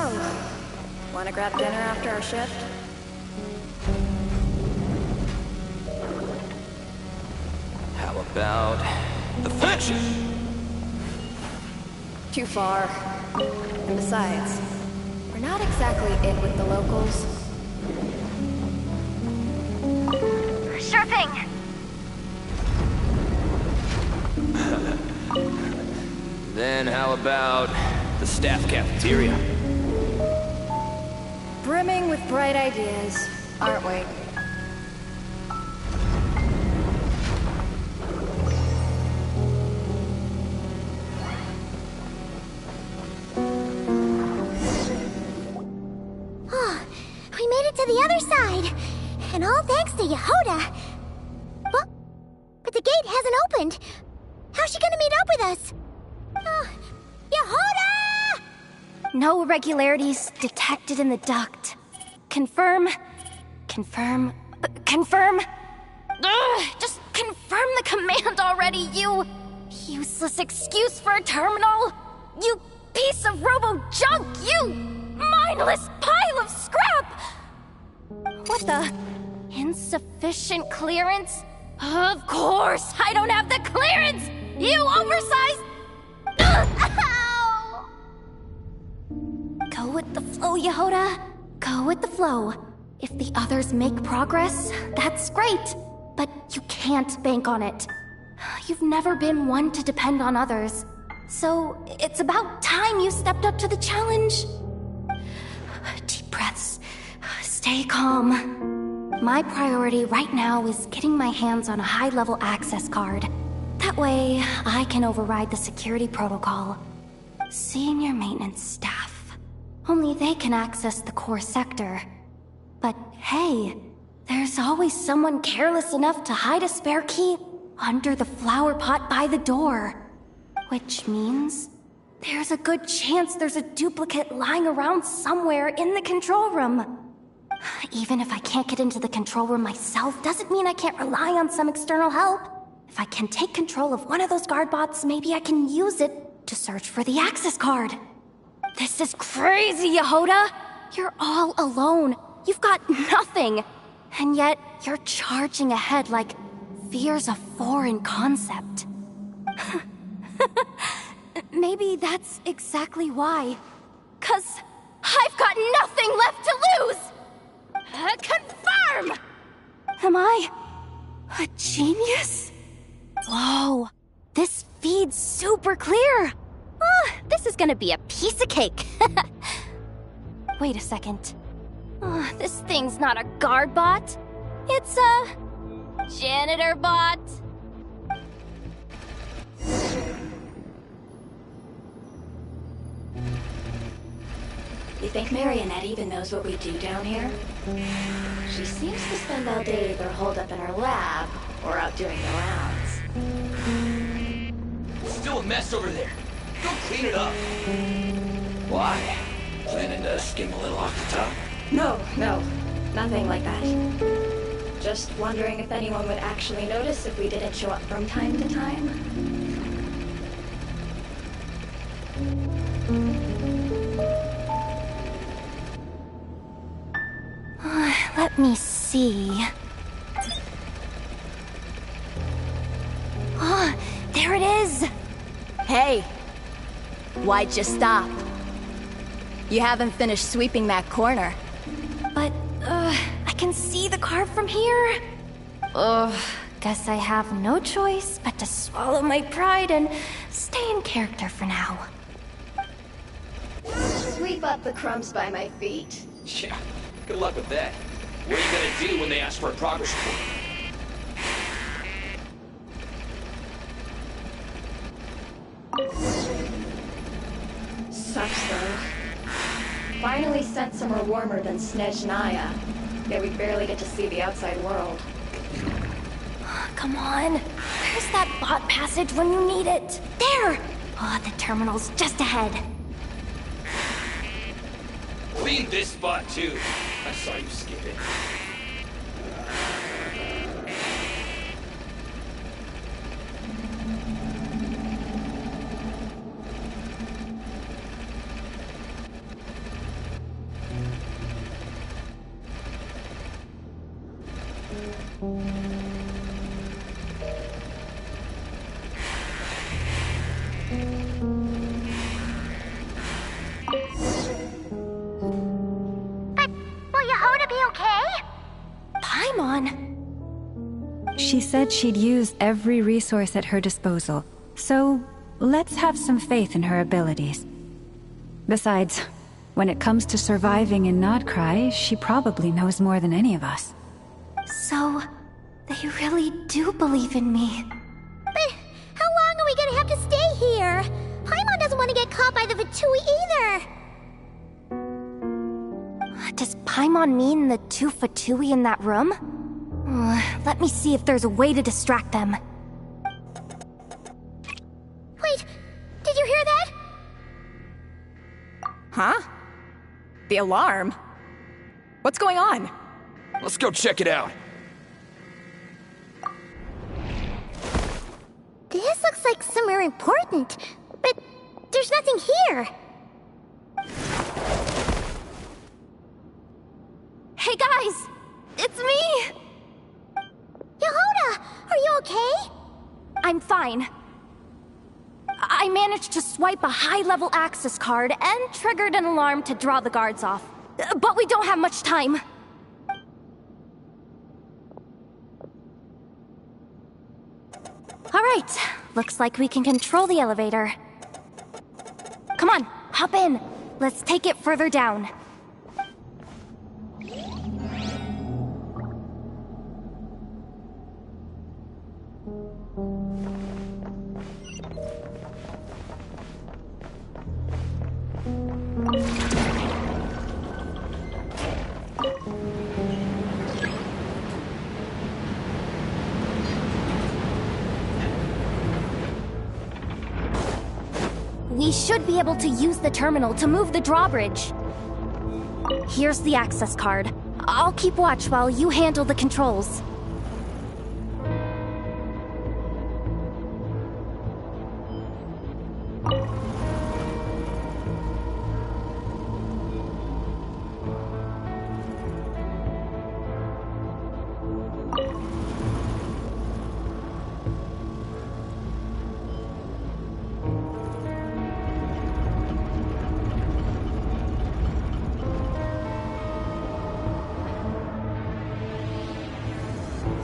wanna grab dinner after our shift? How about the fish? Too far. And besides, we're not exactly in with the locals. Sure thing. Then how about the staff cafeteria? Brimming with bright ideas, aren't we? Oh, we made it to the other side. And all thanks to Yehoda. But the gate hasn't opened. How's she gonna meet up with us? Yehoda! No irregularities detected in the duct. Confirm. Confirm. Confirm. Ugh, just confirm the command already, you useless excuse for a terminal. You piece of robo-junk, you mindless pile of scrap! What the? Insufficient clearance? Of course, I don't have the clearance! You oversized... Ow! Go with the flow, Yehoda. Go with the flow. If the others make progress, that's great. But you can't bank on it. You've never been one to depend on others. So it's about time you stepped up to the challenge. Deep breaths. Stay calm. My priority right now is getting my hands on a high-level access card. That way, I can override the security protocol. Senior maintenance staff. Only they can access the core sector. But hey, there's always someone careless enough to hide a spare key under the flower pot by the door. Which means there's a good chance there's a duplicate lying around somewhere in the control room. Even if I can't get into the control room myself, doesn't mean I can't rely on some external help. If I can take control of one of those guard bots, maybe I can use it to search for the access card. This is crazy, Yehoda! You're all alone. You've got nothing. And yet, you're charging ahead like fear's a foreign concept. Maybe that's exactly why. 'Cause I've got nothing left to lose! Confirm! Am I a genius? Whoa, this feed's super clear. Oh, this is gonna be a piece of cake. Wait a second. Oh, this thing's not a guard bot. It's a janitor bot. You think Marionette even knows what we do down here? She seems to spend all day either holed up in her lab or out doing the rounds. Still a mess over there. Go clean it up. Why? Planning to skim a little off the top? No, nothing like that. Just wondering if anyone would actually notice if we didn't show up from time to time. Let me see. Oh, there it is! Hey! Why'd you stop? You haven't finished sweeping that corner. But, I can see the carve from here. Guess I have no choice but to swallow my pride and stay in character for now. Sweep up the crumbs by my feet. Yeah, good luck with that. What are you gonna do when they ask for a progress report? Sucks though. Finally sent somewhere warmer than Snezhnaya. Yet we barely get to see the outside world. Come on. Where's that bot passage when you need it? There! Oh, the terminal's just ahead. Clean this spot too. I saw you skip it. She said she'd use every resource at her disposal, so let's have some faith in her abilities. Besides, when it comes to surviving in Nodcry, she probably knows more than any of us. So, they really do believe in me. But how long are we gonna have to stay here? Paimon doesn't want to get caught by the Fatui either. Does Paimon mean the two Fatui in that room? Let me see if there's a way to distract them. Wait, did you hear that? Huh? The alarm? What's going on? Let's go check it out. This looks like somewhere important, but there's nothing here. Hey guys! It's me! Yehuda, are you okay? I'm fine. I managed to swipe a high-level access card and triggered an alarm to draw the guards off. But we don't have much time. Alright, looks like we can control the elevator. Come on, hop in. Let's take it further down. We should be able to use the terminal to move the drawbridge. Here's the access card. I'll keep watch while you handle the controls.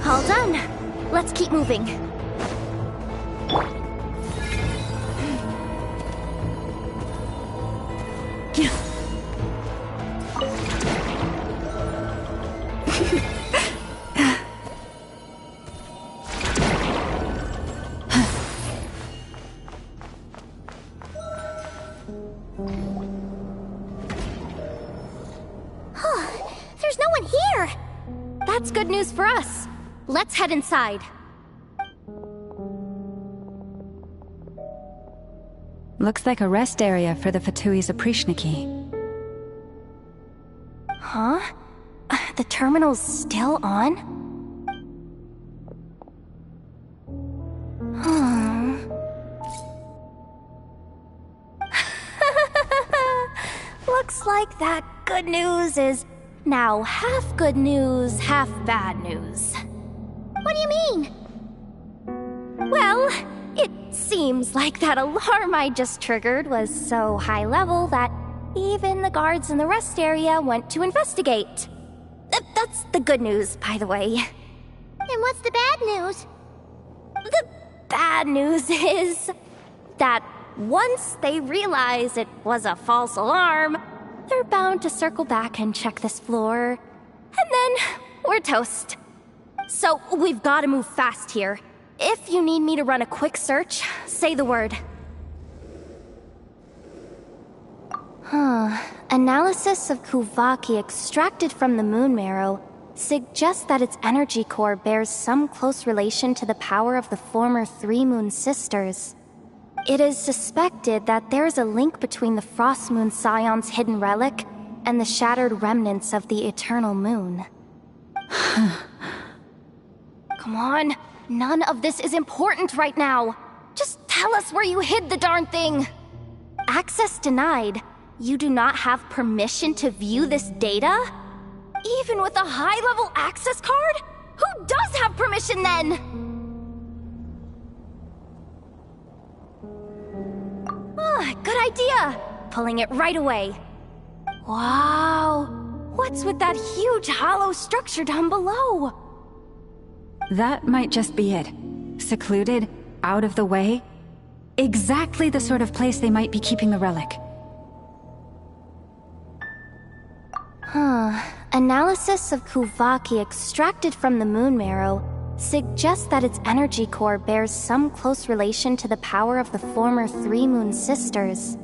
All done. Let's keep moving. There's no one here. That's good news for us. Let's head inside. Looks like a rest area for the Fatui's Oprishniki. Huh? The terminal's still on? Looks like that good news is now half good news, half bad news. What do you mean? Well, it seems like that alarm I just triggered was so high level that even the guards in the rest area went to investigate. That's the good news, by the way. And what's the bad news? The bad news is that once they realize it was a false alarm, they're bound to circle back and check this floor. And then we're toast. So we've got to move fast here. If you need me to run a quick search, say the word. Analysis of Kuvaki extracted from the moon marrow suggests that its energy core bears some close relation to the power of the former Three Moon Sisters. It is suspected that there is a link between the Frost Moon Scion's hidden relic and the shattered remnants of the Eternal Moon. Come on, none of this is important right now. Just tell us where you hid the darn thing. Access denied. You do not have permission to view this data? Even with a high-level access card? Who does have permission then? Good idea! Pulling it right away. Wow! What's with that huge hollow structure down below? That might just be it. Secluded, out of the way. Exactly the sort of place they might be keeping the relic. Analysis of Kuvaki extracted from the moon marrow suggests that its energy core bears some close relation to the power of the former Three Moon Sisters.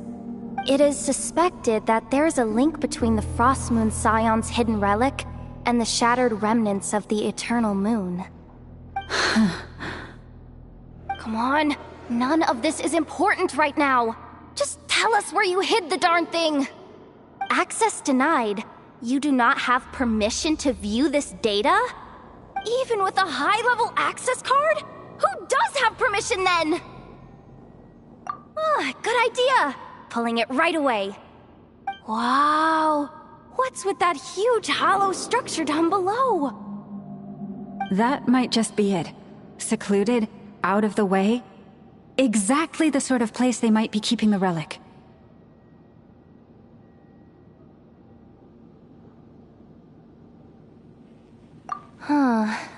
It is suspected that there is a link between the Frost Moon Scion's hidden relic and the shattered remnants of the Eternal Moon. Come on, none of this is important right now. Just tell us where you hid the darn thing. Access denied. You do not have permission to view this data? Even with a high-level access card? Who does have permission then? Good idea. Pulling it right away. Wow. What's with that huge hollow structure down below? That might just be it. Secluded, out of the way. Exactly the sort of place they might be keeping the relic.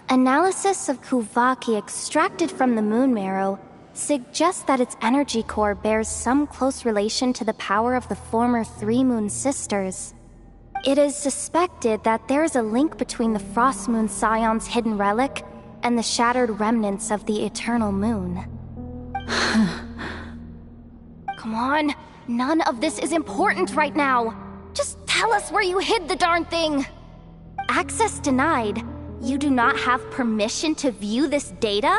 Analysis of Kuvaki extracted from the moon marrow suggests that its energy core bears some close relation to the power of the former Three Moon Sisters. It is suspected that there is a link between the Frost Moon Scion's hidden relic and the shattered remnants of the Eternal Moon. Come on, none of this is important right now. Just tell us where you hid the darn thing. Access denied. You do not have permission to view this data?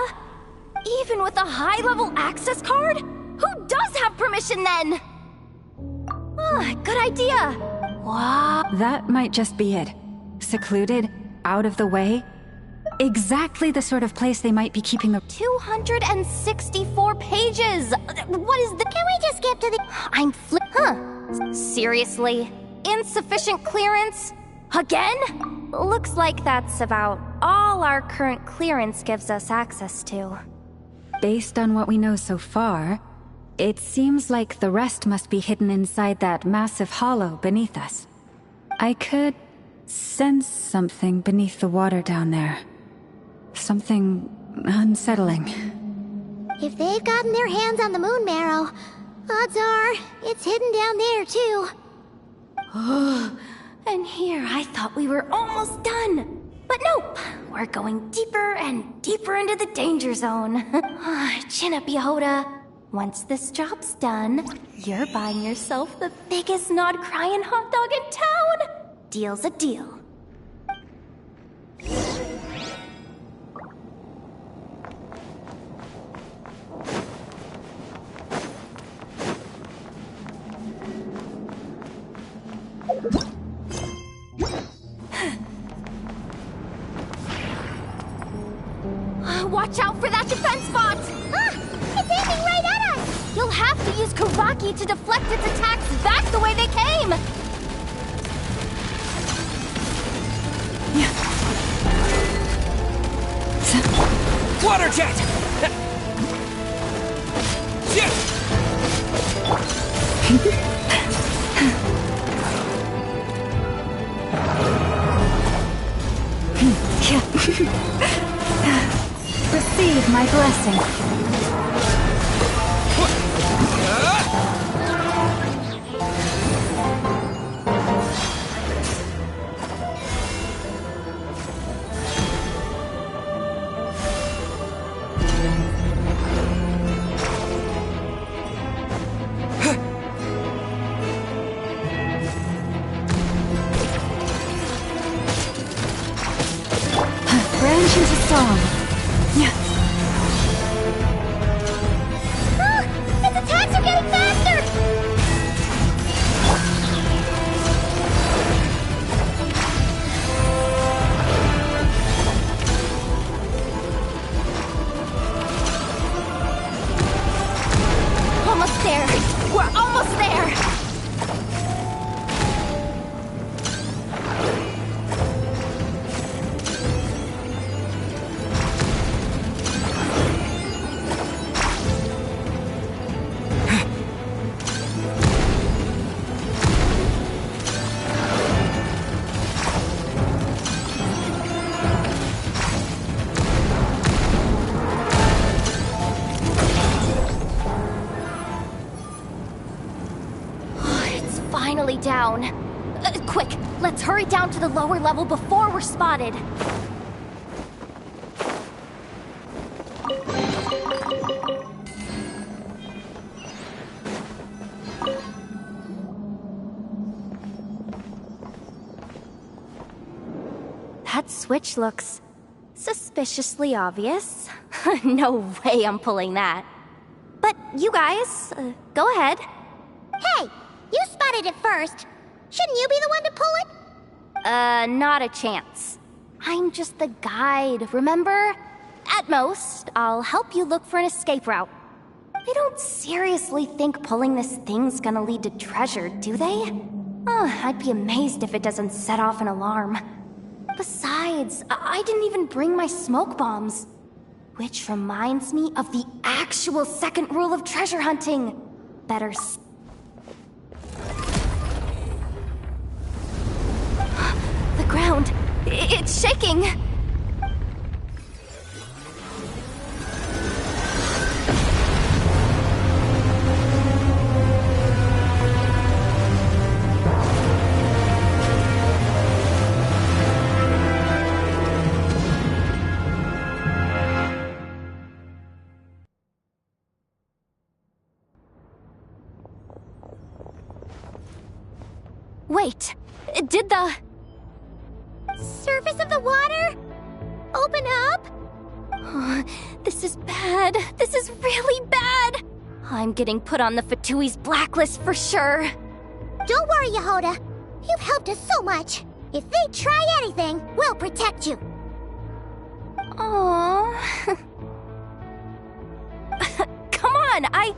Even with a high-level access card? Who does have permission then? Good idea. Wow. That might just be it. Secluded, out of the way. Exactly the sort of place they might be keeping the— 264 pages! What is the— Can we just skip to the— I'm Seriously? Insufficient clearance? Again? Looks like that's about all our current clearance gives us access to. Based on what we know so far, it seems like the rest must be hidden inside that massive hollow beneath us. I could sense something beneath the water down there. Something unsettling. If they've gotten their hands on the moon marrow, odds are it's hidden down there too. And here I thought we were almost done. But nope, we're going deeper and deeper into the danger zone. Chin up, Yehoda. Once this job's done, you're buying yourself the biggest nod-crying hot dog in town. Deal's a deal. Watch out for that defense bot! Ah! It's aiming right at us! You'll have to use Karaki to deflect its attacks back the way they came! Water jet! Receive my blessing. Branch into song. Ah! Its attacks are getting faster! Almost there! We're almost there! Finally down. Quick, let's hurry down to the lower level before we're spotted. That switch looks suspiciously obvious. No way I'm pulling that. But you guys, go ahead. Hey! You spotted it first. Shouldn't you be the one to pull it? Not a chance. I'm just the guide, remember? At most, I'll help you look for an escape route. They don't seriously think pulling this thing's gonna lead to treasure, do they? I'd be amazed if it doesn't set off an alarm. Besides, I didn't even bring my smoke bombs. Which reminds me of the actual second rule of treasure hunting. Better the ground, it's shaking! Wait, did the surface of the water open up? This is bad. This is really bad. I'm getting put on the Fatui's blacklist for sure. Don't worry, Yehoda. You've helped us so much. If they try anything, we'll protect you. Aww. Come on, I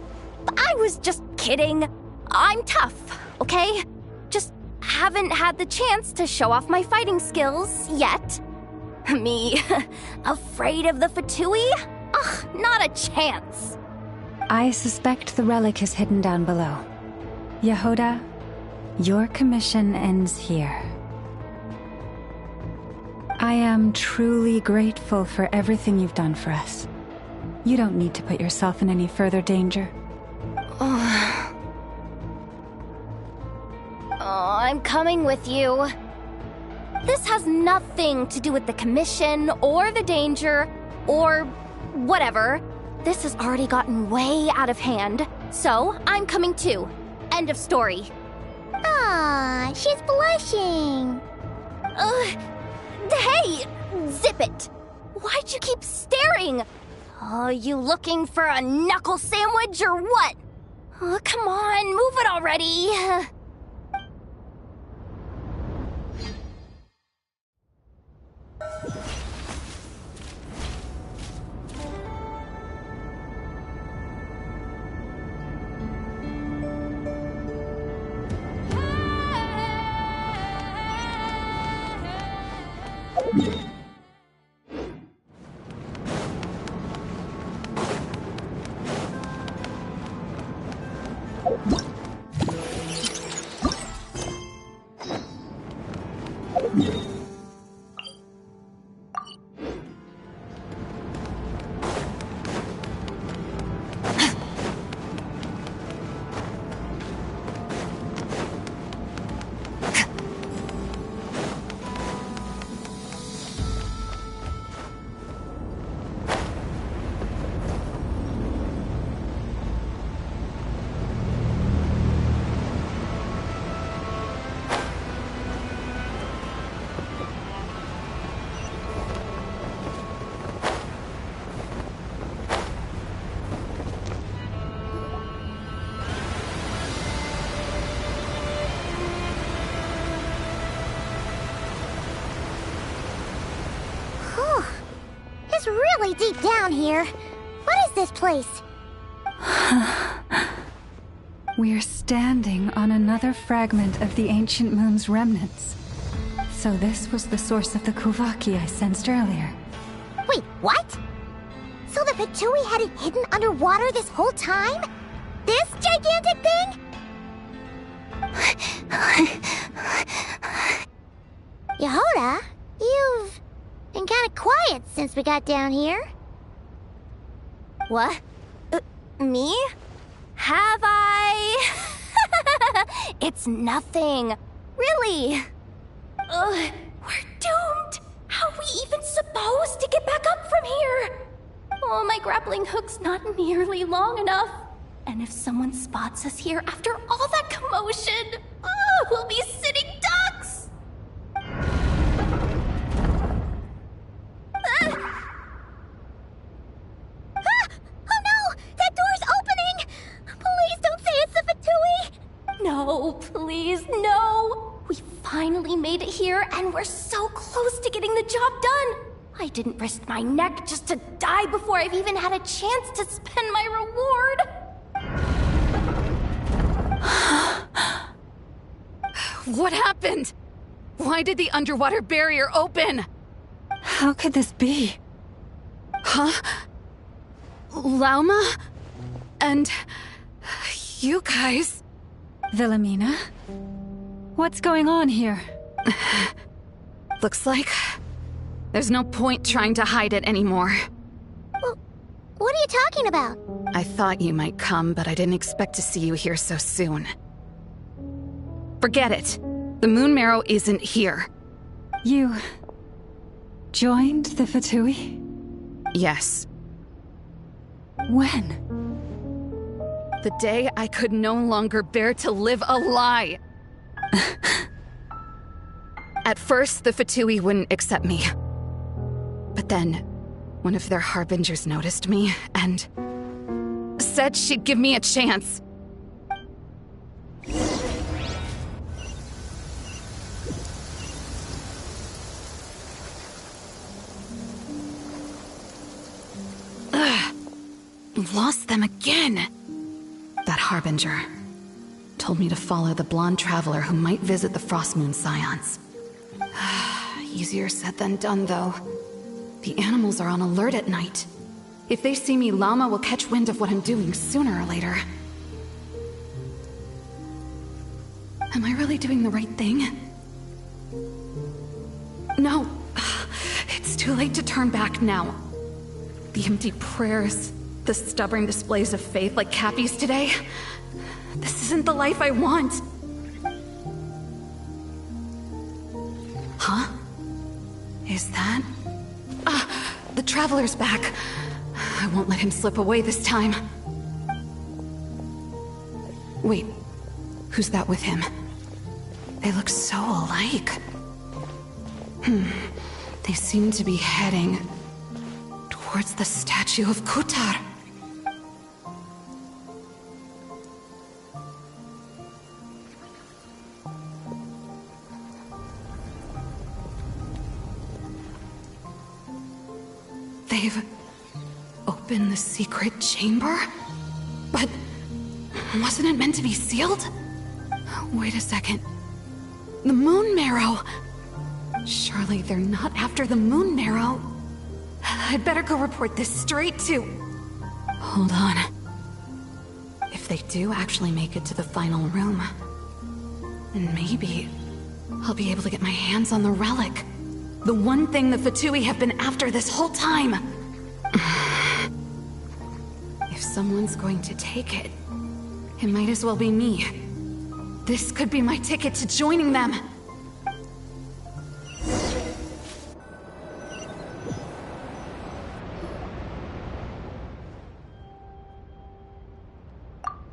was just kidding. I'm tough, okay? Just haven't had the chance to show off my fighting skills yet. Me, afraid of the Fatui? Ugh, not a chance. I suspect the relic is hidden down below. Yehoda, your commission ends here. I am truly grateful for everything you've done for us. You don't need to put yourself in any further danger. I'm coming with you. This has nothing to do with the commission, or the danger, or whatever. This has already gotten way out of hand, so I'm coming too. End of story. Ah, she's blushing. Hey! Zip it! Why'd you keep staring? Oh, you looking for a knuckle sandwich or what? Oh, come on, move it already. It's really deep down here. What is this place? We're standing on another fragment of the ancient moon's remnants. So this was the source of the Kuvaki I sensed earlier. Wait, what? So the Fatui had it hidden underwater this whole time? This gigantic thing? Yehoda, you've been kind of quiet since we got down here. What? Me? Have I? It's nothing. Really. We're doomed. How are we even supposed to get back up from here? Oh, my grappling hook's not nearly long enough. And if someone spots us here after all that commotion, we'll be sitting ducks. Oh no! That door's opening! Please don't say it's the Fatui! No, please, no! We finally made it here, and we're so close to getting the job done! I didn't risk my neck just to die before I've even had a chance to spend my reward! What happened? Why did the underwater barrier open? How could this be? Huh? Lauma? And... you guys... Wilhelmina? What's going on here? Looks like... there's no point trying to hide it anymore. Well, what are you talking about? I thought you might come, but I didn't expect to see you here so soon. Forget it. The Moon Marrow isn't here. You... joined the Fatui? Yes. When? The day I could no longer bear to live a lie. At first, the Fatui wouldn't accept me. But then, one of their harbingers noticed me and said she'd give me a chance. Lost them again. That harbinger told me to follow the blonde traveler who might visit the Frost Moon Scions. Easier said than done, though. The animals are on alert at night. If they see me, Llama will catch wind of what I'm doing sooner or later. Am I really doing the right thing? No. It's too late to turn back now. The empty prayers, the stubborn displays of faith like Cappy's today. This isn't the life I want. Huh? Is that... the Traveler's back. I won't let him slip away this time. Wait, who's that with him? They look so alike. They seem to be heading towards the statue of Kutar. They've opened the secret chamber? But wasn't it meant to be sealed? Wait a second. The Moon Marrow! Surely they're not after the moon marrow. I'd better go report this straight to... Hold on. If they do actually make it to the final room, then maybe I'll be able to get my hands on the relic. The one thing the Fatui have been after this whole time. If someone's going to take it, it might as well be me. This could be my ticket to joining them.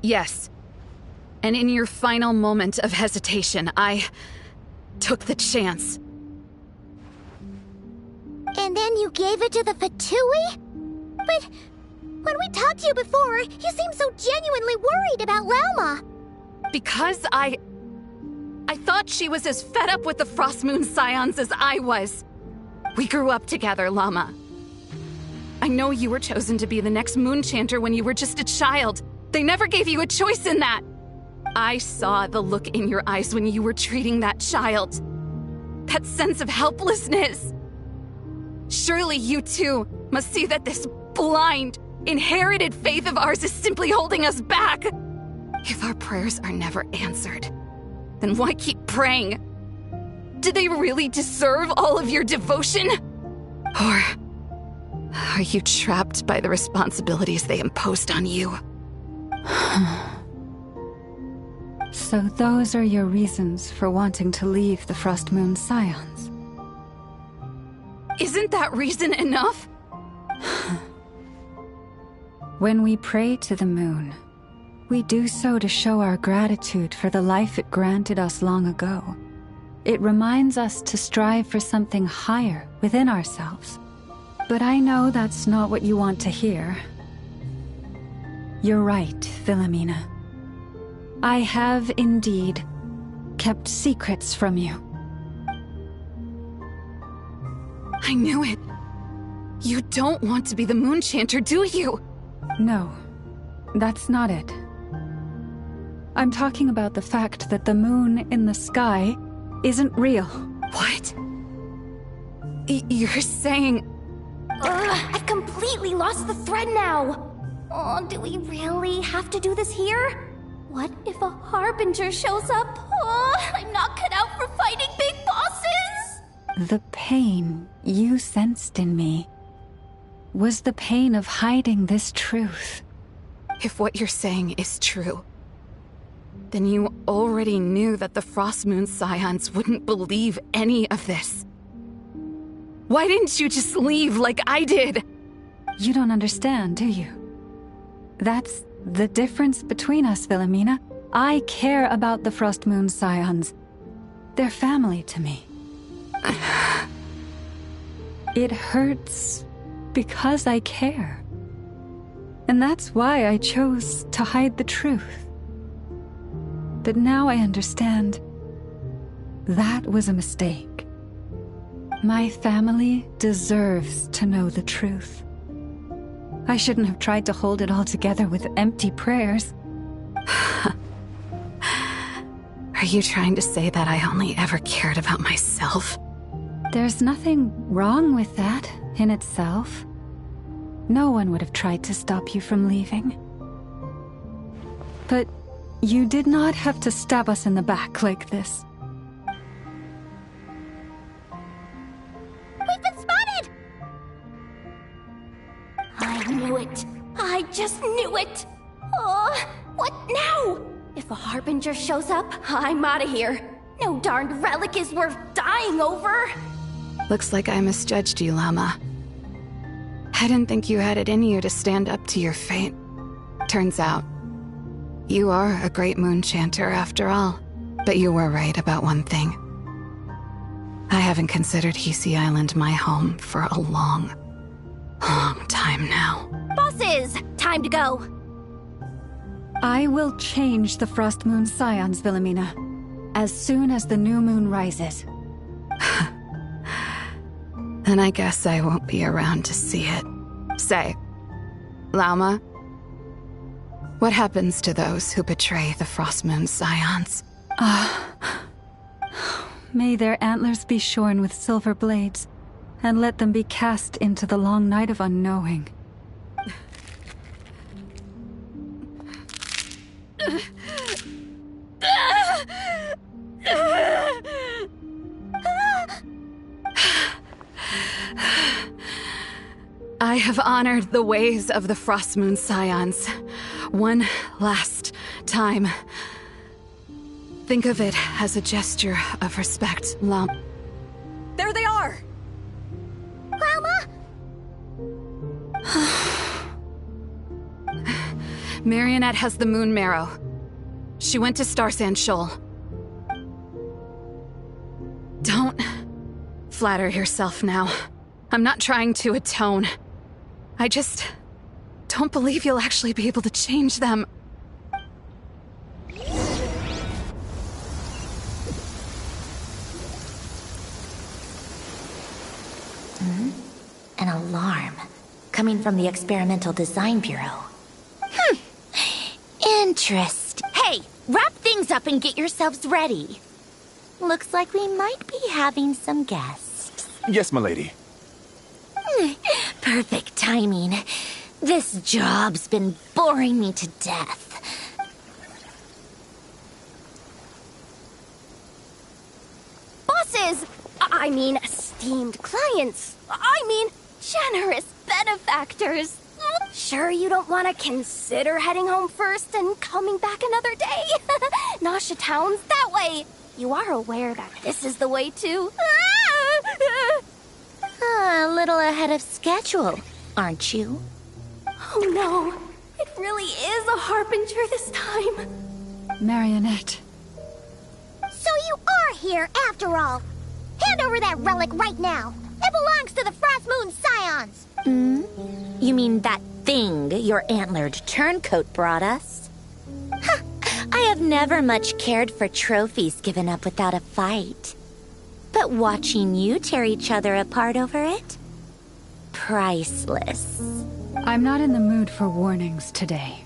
Yes. And in your final moment of hesitation, I took the chance. And then you gave it to the Fatui? But when we talked to you before, you seemed so genuinely worried about Lauma. Because I thought she was as fed up with the Frost Moon Scions as I was. We grew up together, Llama. I know you were chosen to be the next Moon Chanter when you were just a child. They never gave you a choice in that. I saw the look in your eyes when you were treating that child. That sense of helplessness. Surely you too must see that this blind, inherited faith of ours is simply holding us back. If our prayers are never answered, then why keep praying? Do they really deserve all of your devotion? Or are you trapped by the responsibilities they imposed on you? So those are your reasons for wanting to leave the Frost Moon Scions? Isn't that reason enough? When we pray to the moon, we do so to show our gratitude for the life it granted us long ago. It reminds us to strive for something higher within ourselves. But I know that's not what you want to hear. You're right, Philomena. I have indeed kept secrets from you. I knew it. You don't want to be the Moon Chanter, do you? No, that's not it. I'm talking about the fact that the moon in the sky isn't real. What? You're saying... I've completely lost the thread now. Oh, do we really have to do this here? What if a Harbinger shows up? Oh, I'm not cut out for fighting big bosses! The pain you sensed in me was the pain of hiding this truth. If what you're saying is true, then you already knew that the Frost Moon Scions wouldn't believe any of this. Why didn't you just leave like I did? You don't understand, do you? That's the difference between us, Philomena. I care about the Frost Moon Scions. They're family to me. It hurts because I care. And that's why I chose to hide the truth. But now I understand that was a mistake. My family deserves to know the truth. I shouldn't have tried to hold it all together with empty prayers. Are you trying to say that I only ever cared about myself? There's nothing wrong with that in itself. No one would have tried to stop you from leaving. But you did not have to stab us in the back like this. We've been spotted! I knew it. I just knew it. Oh, what now? If a Harbinger shows up, I'm out of here. No darned relic is worth dying over. Looks like I misjudged you, Llama. I didn't think you had it in you to stand up to your fate. Turns out, you are a great Moon Chanter after all. But you were right about one thing. I haven't considered Hisi Island my home for a long time now. Bosses, time to go. I will change the Frost Moon Scions, Philomena, as soon as the new moon rises. Then I guess I won't be around to see it. Say, Lauma, what happens to those who betray the Frost Moon Scions? May their antlers be shorn with silver blades, and let them be cast into the long night of unknowing. I have honored the ways of the Frostmoon Scions. One last time. Think of it as a gesture of respect, Lam. There they are! Grandma? Marionette has the Moon Marrow. She went to Starsand Shoal. Don't flatter yourself now. I'm not trying to atone. I just don't believe you'll actually be able to change them. An alarm. Coming from the Experimental Design Bureau. Interesting. Hey, wrap things up and get yourselves ready. Looks like we might be having some guests. Yes, milady. Perfect timing. This job's been boring me to death. Bosses! I mean, esteemed clients. I mean, generous benefactors. Sure you don't want to consider heading home first and coming back another day? Nasha Town's that way. You are aware that this is the way too. A little ahead of schedule, aren't you? Oh no, it really is a harbinger this time. Marionette. So you are here after all. Hand over that relic right now. It belongs to the Frostmoon Scions. You mean that thing your antlered turncoat brought us? I have never much cared for trophies given up without a fight. But watching you tear each other apart over it? Priceless. I'm not in the mood for warnings today.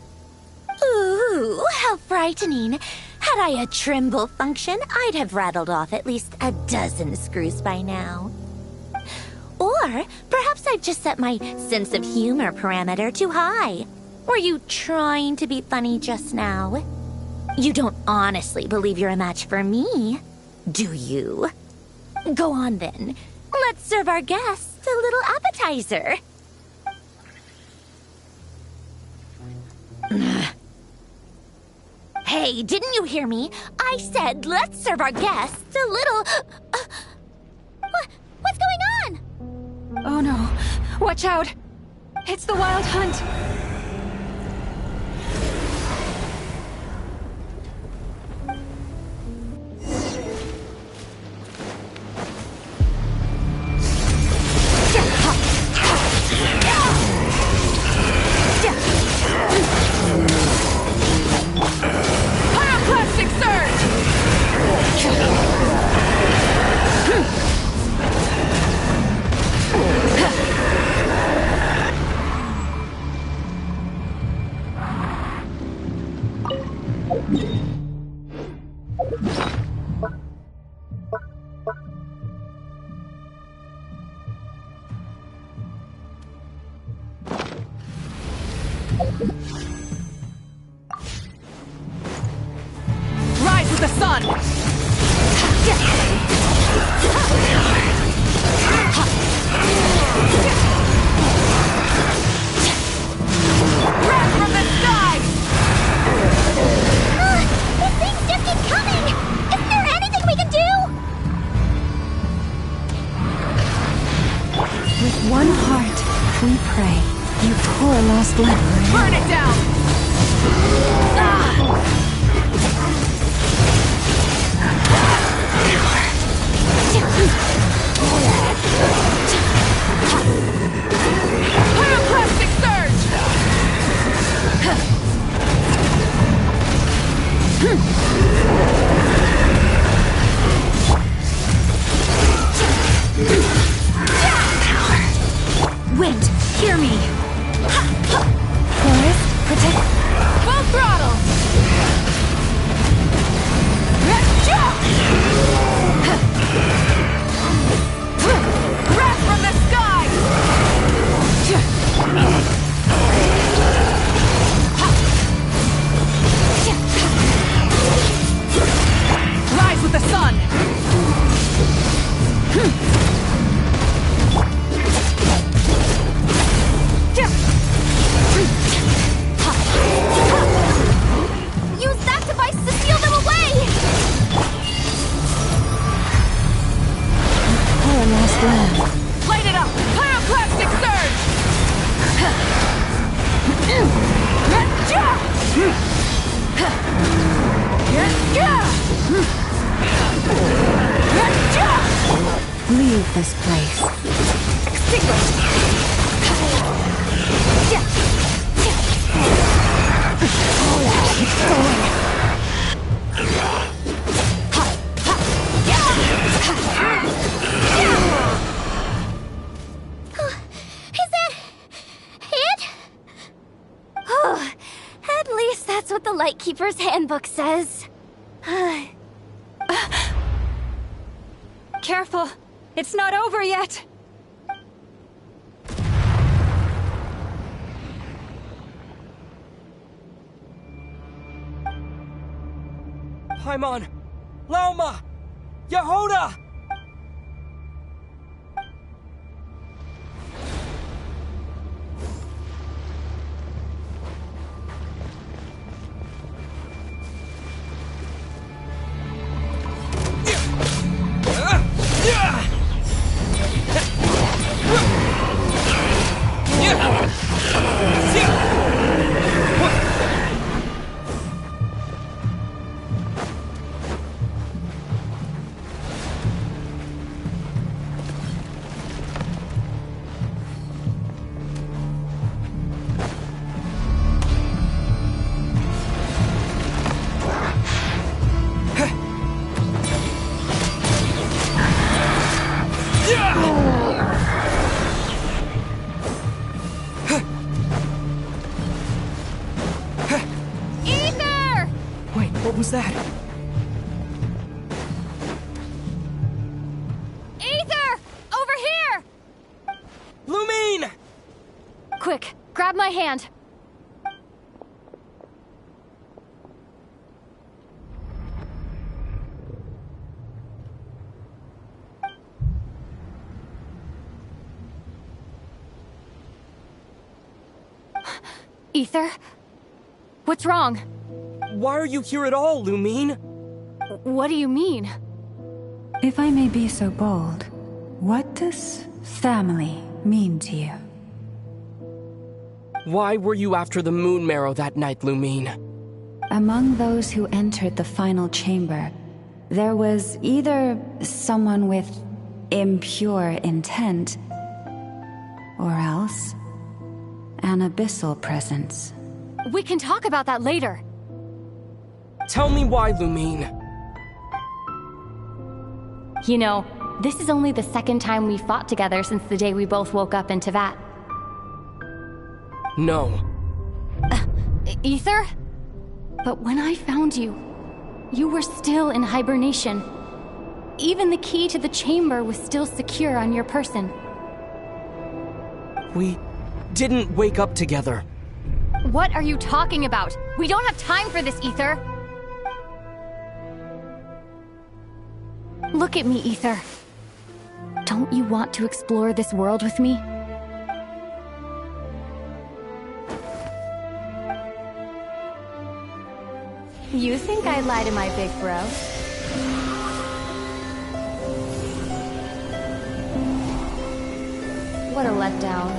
Ooh, how frightening. Had I a Trimble function, I'd have rattled off at least a dozen screws by now. Or perhaps I've just set my sense of humor parameter too high. Were you trying to be funny just now? You don't honestly believe you're a match for me, do you? Go on then. Let's serve our guests a little appetizer. Hey, didn't you hear me? I said let's serve our guests a little... What's going on? Oh no. Watch out. It's the Wild Hunt. Pyroclastic Surge! Rise with the sun! Wrath from the sky! These things just keep coming! Isn't there anything we can do? With one heart, we pray. You poor lost lamb. Burn it down! Pyroclastic Surge! Wind, hear me. Forest, protect. Full throttle! Leave this place. Is that it? Oh, at least that's what the Lightkeeper's handbook says. Careful! It's not over yet! Paimon! Laoma! Yehoda! What was that? Ether! Over here! Lumine! Quick, grab my hand. Ether? What's wrong? Why are you here at all, Lumine? What do you mean? If I may be so bold, what does family mean to you? Why were you after the Moon Marrow that night, Lumine? Among those who entered the final chamber, there was either someone with impure intent, or else an abyssal presence. We can talk about that later. Tell me why, Lumine. You know, this is only the second time we fought together since the day we both woke up in Teyvat. No. Ether? But when I found you, you were still in hibernation. Even the key to the chamber was still secure on your person. We didn't wake up together. What are you talking about? We don't have time for this, Ether! Look at me, Ether. Don't you want to explore this world with me? You think I'd lie to my big bro? What a letdown.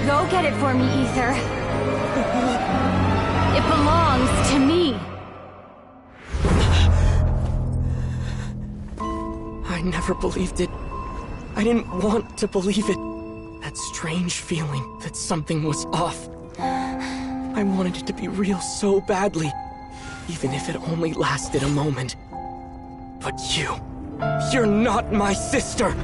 Go get it for me, Ether. It belongs to me. I never believed it. I didn't want to believe it. That strange feeling that something was off. I wanted it to be real so badly, even if it only lasted a moment. But you're not my sister!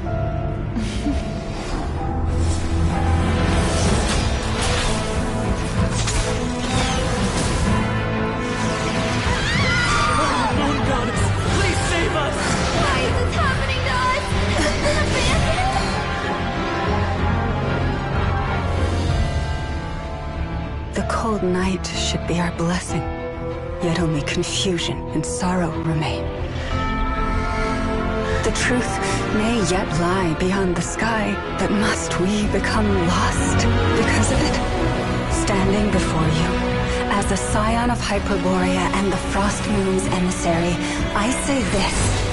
The cold night should be our blessing, yet only confusion and sorrow remain. The truth may yet lie beyond the sky, but must we become lost because of it? Standing before you, as a scion of Hyperborea and the Frost Moon's emissary, I say this.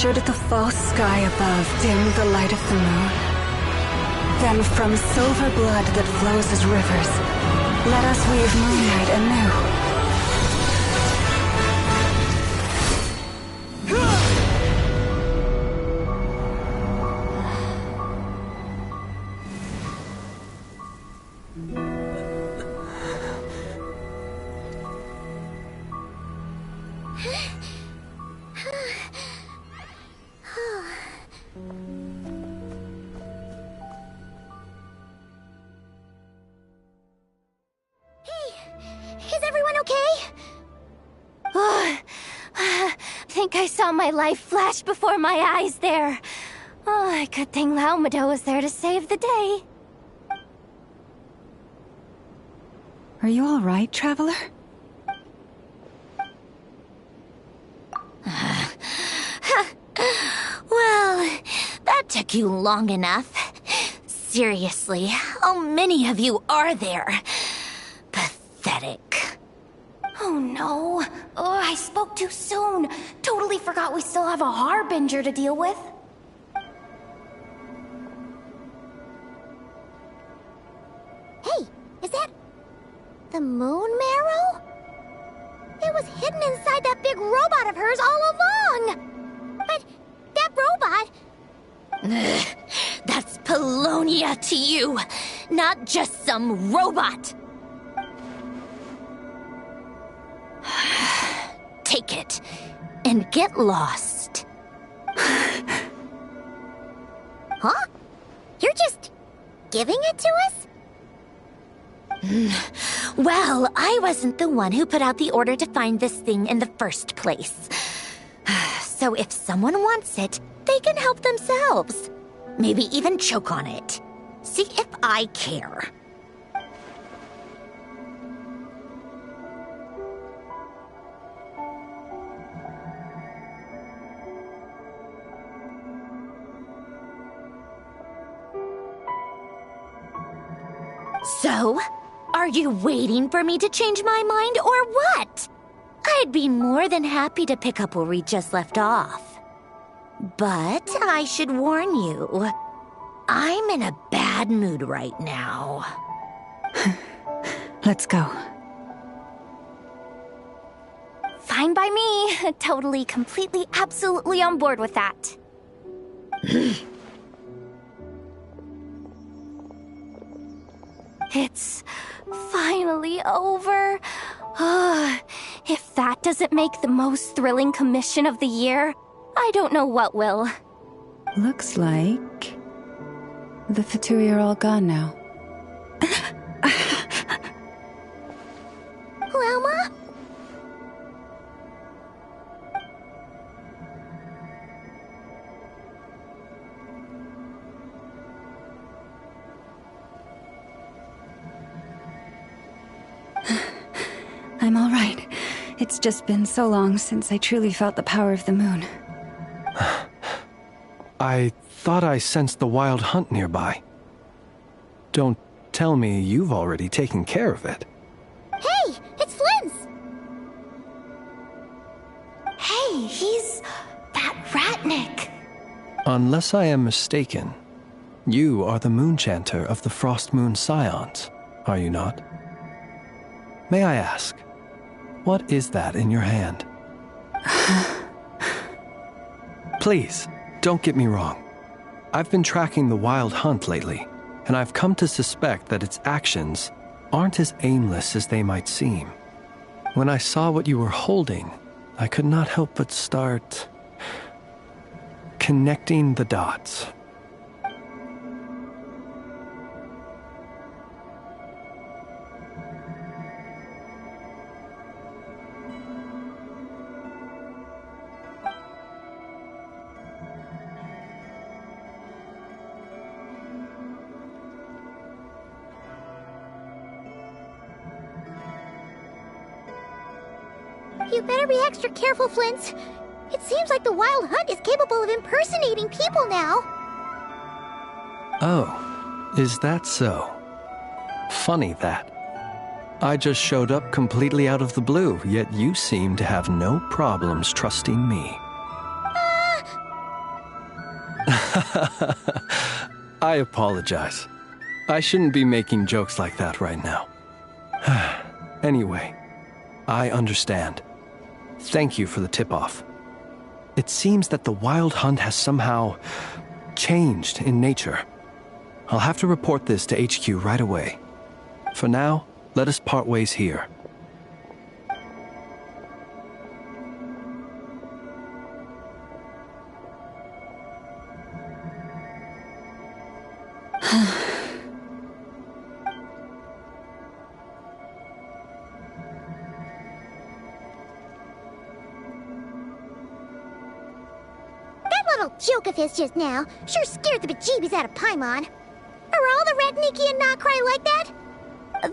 Should the false sky above dim the light of the moon, then from silver blood that flows as rivers, let us weave moonlight anew. Is everyone okay? I think I saw my life flash before my eyes there. Oh, good thing Laumado was there to save the day. Are you all right, Traveler? Well, that took you long enough. Seriously, how many of you are there? Pathetic. Oh no. Oh, I spoke too soon. Totally forgot we still have a Harbinger to deal with. Hey, is that the moon marrow? It was hidden inside that big robot of hers all along. But that robot... That's Polonia to you, not just some robot. Take it and get lost. Huh? You're just giving it to us? Well, I wasn't the one who put out the order to find this thing in the first place. So if someone wants it, they can help themselves. Maybe even choke on it. See if I care. So, are you waiting for me to change my mind or what? I'd be more than happy to pick up where we just left off. But I should warn you, I'm in a bad mood right now. Let's go. Fine by me. Totally, completely, absolutely on board with that. It's finally over. If that doesn't make the most thrilling commission of the year, I don't know what will. Looks like the Fatui are all gone now. Lauma? I'm all right. It's just been so long since I truly felt the power of the moon. I thought I sensed the wild hunt nearby. Don't tell me you've already taken care of it. Hey, it's Flint's! Hey, he's that Ratnik. Unless I am mistaken, you are the Moonchanter of the Frost Moon Scions, are you not? May I ask, what is that in your hand? Please, don't get me wrong. I've been tracking the wild hunt lately, and I've come to suspect that its actions aren't as aimless as they might seem. When I saw what you were holding, I could not help but start connecting the dots. You better be extra careful, Flint. It seems like the Wild Hunt is capable of impersonating people now. Oh, is that so? Funny that. I just showed up completely out of the blue, yet you seem to have no problems trusting me. I apologize. I shouldn't be making jokes like that right now. Anyway, I understand. Thank you for the tip-off. It seems that the wild hunt has somehow changed in nature. I'll have to report this to HQ right away. For now, let us part ways here. Joke of his just now sure scared the bejeebies out of Paimon. Are all the Red Nikki and Nocrai like that?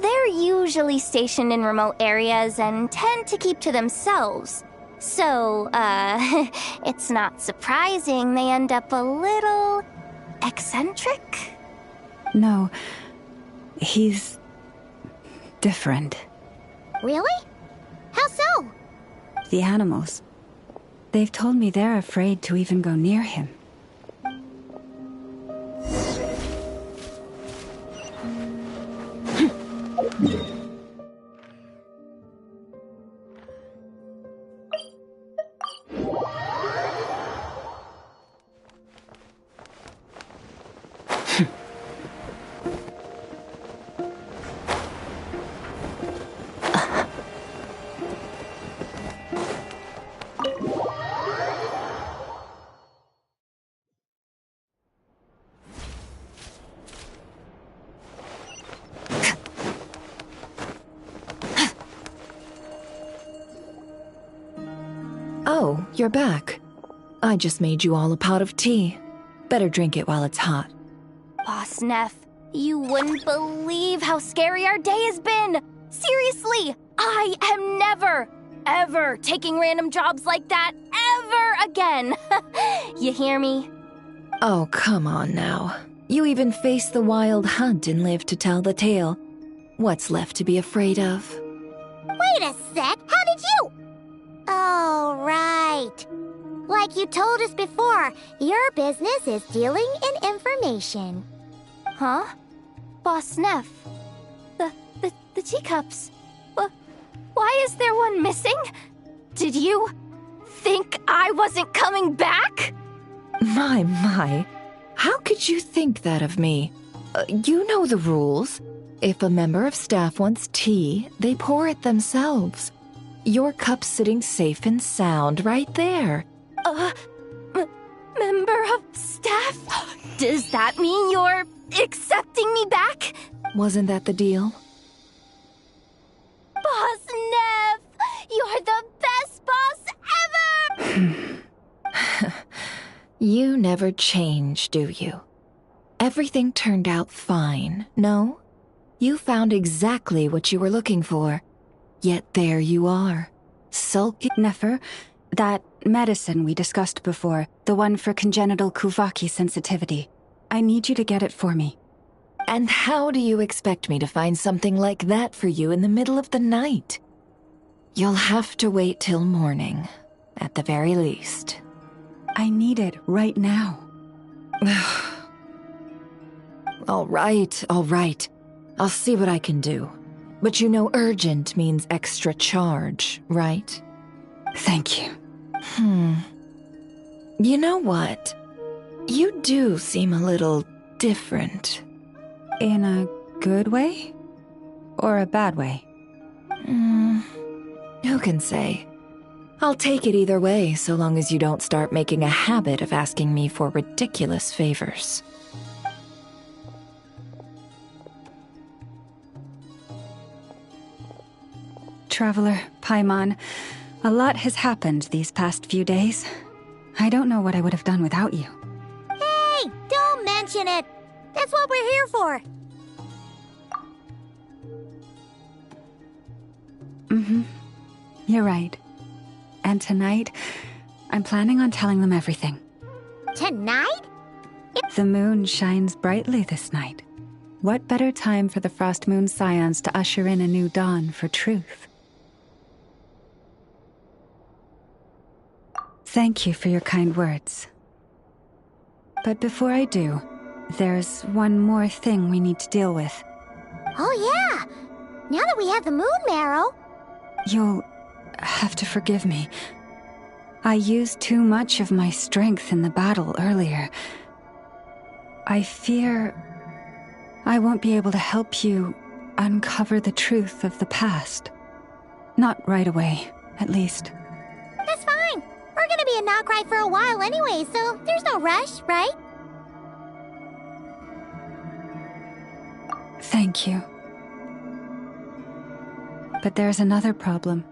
They're usually stationed in remote areas and tend to keep to themselves. So, it's not surprising they end up a little eccentric? No, he's different. Really? How so? The animals. They've told me they're afraid to even go near him. Oh, you're back. I just made you all a pot of tea. Better drink it while it's hot. Boss Neff, you wouldn't believe how scary our day has been! Seriously, I am never, ever taking random jobs like that ever again! You hear me? Oh, come on now. You even faced the wild hunt and lived to tell the tale. What's left to be afraid of? Wait a sec, how did you? Oh, right. Like you told us before, your business is dealing in information. Huh? Boss Neff? The teacups? Why is there one missing? Did you think I wasn't coming back? My. How could you think that of me? You know the rules. If a member of staff wants tea, they pour it themselves. Your cup's sitting safe and sound right there. Member of staff? Does that mean you're accepting me back? Wasn't that the deal? Boss Neff! You're the best boss ever! You never change, do you? Everything turned out fine, no? You found exactly what you were looking for. Yet there you are, sulking. Nefer, that medicine we discussed before, the one for congenital Kuvaki sensitivity, I need you to get it for me. And how do you expect me to find something like that for you in the middle of the night? You'll have to wait till morning, at the very least. I need it right now. All right. I'll see what I can do. But you know urgent means extra charge, right? Thank you. You know what? You do seem a little different. In a good way? Or a bad way? Who can say? I'll take it either way, so long as you don't start making a habit of asking me for ridiculous favors. Traveler, Paimon, a lot has happened these past few days. I don't know what I would have done without you. Hey, don't mention it. That's what we're here for. You're right. And tonight, I'm planning on telling them everything. Tonight? The moon shines brightly this night. What better time for the Frost Moon Scions to usher in a new dawn for truth? Thank you for your kind words. But before I do, there's one more thing we need to deal with. Oh yeah! Now that we have the moon marrow... You'll have to forgive me. I used too much of my strength in the battle earlier. I fear I won't be able to help you uncover the truth of the past. Not right away, at least. That's fine. We're gonna be in Nokrai for a while anyway, so there's no rush, right? Thank you. But there's another problem.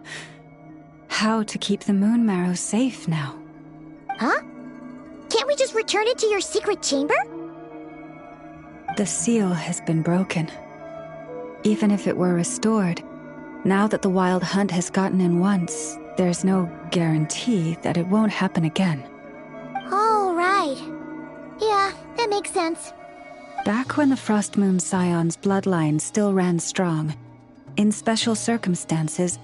How to keep the moon marrow safe now? Huh? Can't we just return it to your secret chamber? The seal has been broken. Even if it were restored, now that the wild hunt has gotten in once, there's no guarantee that it won't happen again. Oh, right. Yeah, that makes sense. Back when the Frost Moon Scion's bloodline still ran strong, in special circumstances,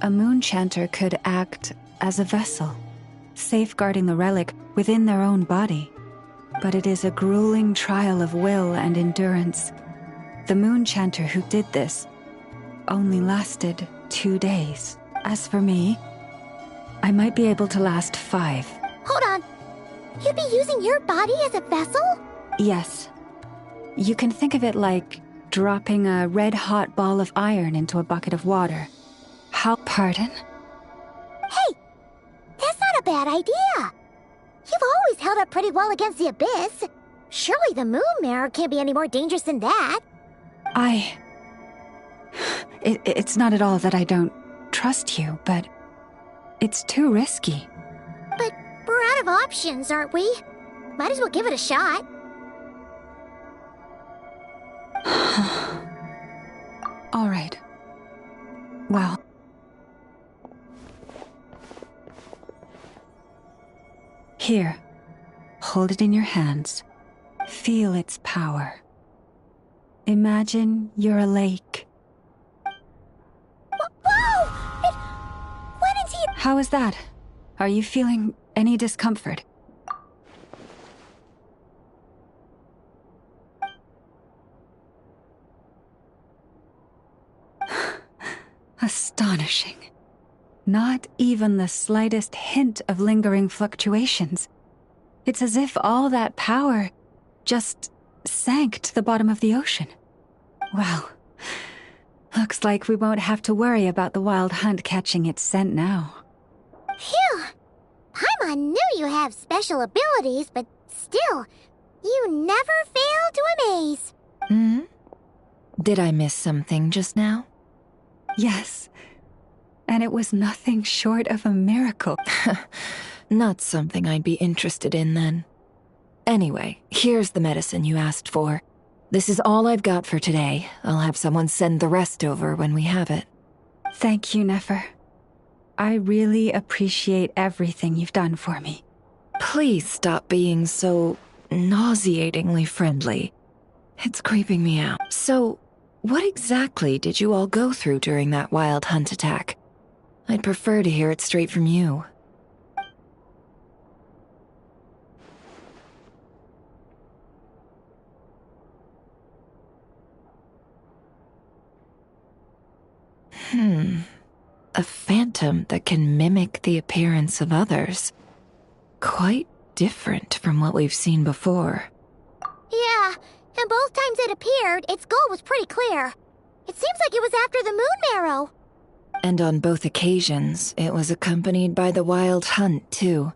a moon chanter could act as a vessel, safeguarding the relic within their own body. But it is a grueling trial of will and endurance. The moon chanter who did this only lasted 2 days. As for me, I might be able to last 5. Hold on. You'd be using your body as a vessel? Yes. You can think of it like dropping a red-hot ball of iron into a bucket of water. How... Pardon? Hey! That's not a bad idea! You've always held up pretty well against the abyss. Surely the moon mirror can't be any more dangerous than that. It's not at all that I don't trust you, but it's too risky. But we're out of options, aren't we? Might as well give it a shot. All right. Well... Here. Hold it in your hands. Feel its power. Imagine you're a lake. Whoa! What is he... How is that? Are you feeling any discomfort? Astonishing. Not even the slightest hint of lingering fluctuations. It's as if all that power just sank to the bottom of the ocean. Well, looks like we won't have to worry about the wild hunt catching its scent now. Phew! Paimon knew you have special abilities, but still, you never fail to amaze. Hmm? Did I miss something just now? Yes. And it was nothing short of a miracle. Not something I'd be interested in then. Anyway, here's the medicine you asked for. This is all I've got for today. I'll have someone send the rest over when we have it. Thank you, Nefer. I really appreciate everything you've done for me. Please stop being so nauseatingly friendly. It's creeping me out. So, what exactly did you all go through during that wild hunt attack? I'd prefer to hear it straight from you. A phantom that can mimic the appearance of others. Quite different from what we've seen before. Yeah, and both times it appeared, its goal was pretty clear. It seems like it was after the moon marrow. And on both occasions, it was accompanied by the wild hunt, too.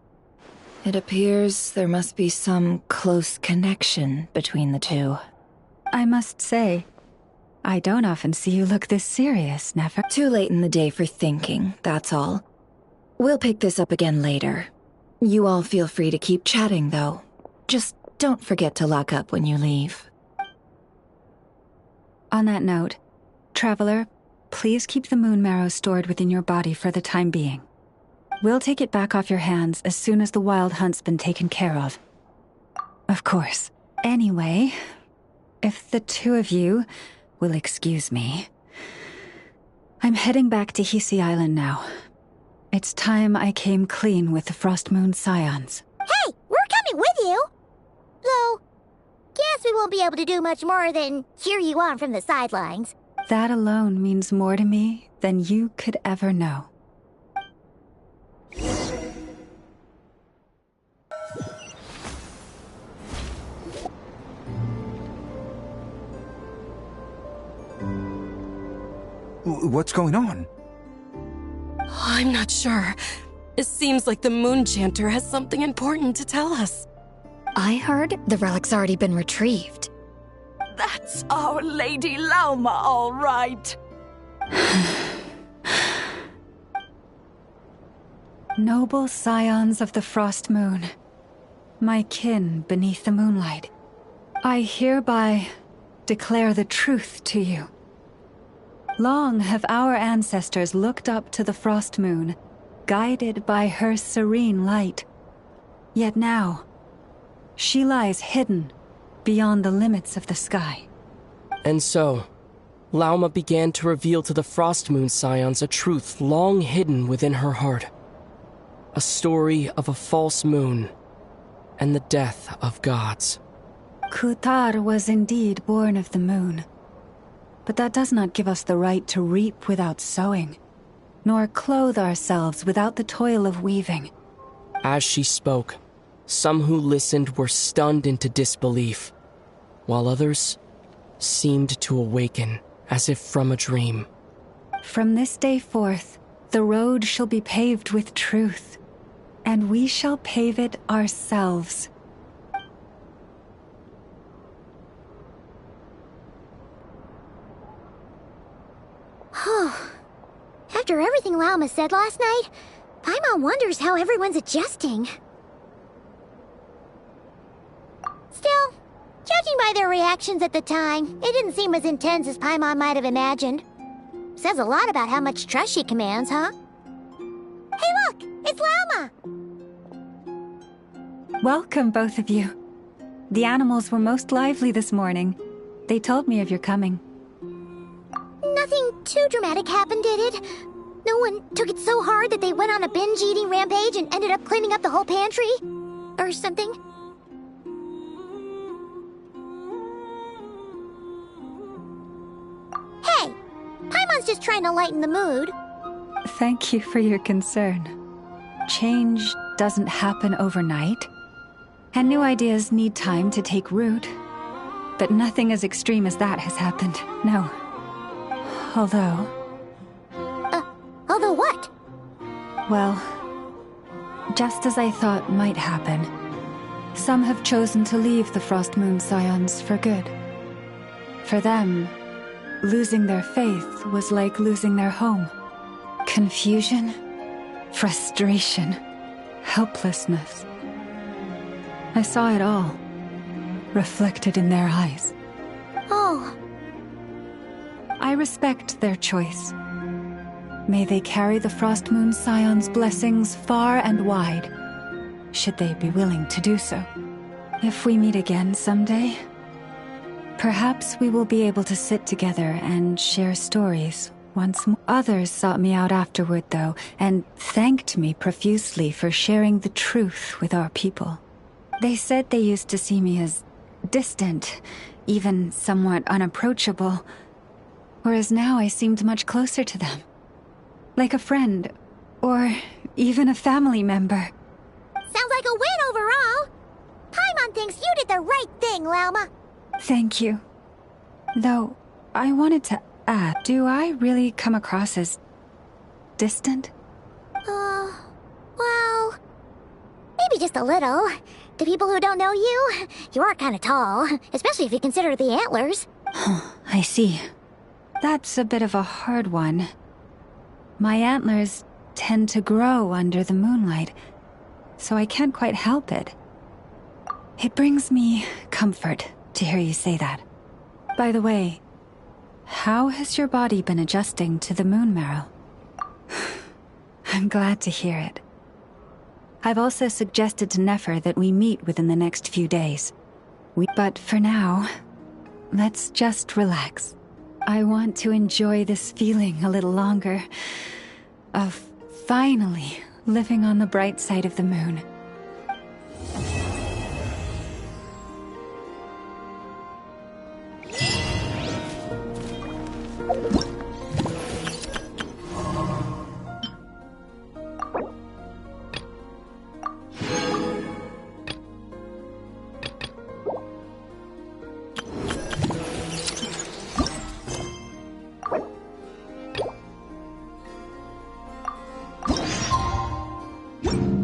It appears there must be some close connection between the two. I must say, I don't often see you look this serious, Nefer. Too late in the day for thinking, that's all. We'll pick this up again later. You all feel free to keep chatting, though. Just don't forget to lock up when you leave. On that note, Traveler, please keep the moon marrow stored within your body for the time being. We'll take it back off your hands as soon as the wild hunt's been taken care of. Of course. Anyway, if the two of you will excuse me, I'm heading back to Hisi Island now. It's time I came clean with the Frost Moon Scions. Hey, we're coming with you! guess we won't be able to do much more than cheer you on from the sidelines. That alone means more to me than you could ever know. What's going on? I'm not sure. It seems like the Moon Chanter has something important to tell us. I heard the relic's already been retrieved. That's our Lady Lauma, all right. Noble scions of the Frost Moon, my kin beneath the moonlight, I hereby declare the truth to you. Long have our ancestors looked up to the Frost Moon, guided by her serene light. Yet now, she lies hidden beyond the limits of the sky. And so, Lauma began to reveal to the Frost Moon Scions a truth long hidden within her heart. A story of a false moon and the death of gods. Kutar was indeed born of the moon. But that does not give us the right to reap without sowing, nor clothe ourselves without the toil of weaving. As she spoke, some who listened were stunned into disbelief, while others seemed to awaken as if from a dream. From this day forth, the road shall be paved with truth, and we shall pave it ourselves. After everything Lauma said last night, Paimon wonders how everyone's adjusting. Still, judging by their reactions at the time, it didn't seem as intense as Paimon might have imagined. Says a lot about how much trust she commands, huh? Hey look! It's Lauma! Welcome, both of you. The animals were most lively this morning. They told me of your coming. Nothing too dramatic happened, did it? No one took it so hard that they went on a binge-eating rampage and ended up cleaning up the whole pantry? Or something? Hey! Paimon's just trying to lighten the mood. Thank you for your concern. Change doesn't happen overnight, and new ideas need time to take root. But nothing as extreme as that has happened, no. Although... although what? Well, just as I thought might happen, some have chosen to leave the Frost Moon Scions for good. For them, losing their faith was like losing their home. Confusion, frustration, helplessness. I saw it all, reflected in their eyes. Oh. I respect their choice. May they carry the Frost Moon Scion's blessings far and wide, should they be willing to do so. If we meet again someday, perhaps we will be able to sit together and share stories once more. Others sought me out afterward, though, and thanked me profusely for sharing the truth with our people. They said they used to see me as distant, even somewhat unapproachable, whereas now I seemed much closer to them. Like a friend, or even a family member. Sounds like a win overall! Paimon thinks you did the right thing, Lauma. Thank you. Though, I wanted to ask, do I really come across as distant? Well... maybe just a little. To people who don't know you, you are kind of tall, especially if you consider the antlers. I see. That's a bit of a hard one. My antlers tend to grow under the moonlight, so I can't quite help it. It brings me comfort to hear you say that. By the way, how has your body been adjusting to the moon marrow? I'm glad to hear it. I've also suggested to Nefer that we meet within the next few days. But for now, let's just relax. I want to enjoy this feeling a little longer of finally living on the bright side of the moon. you.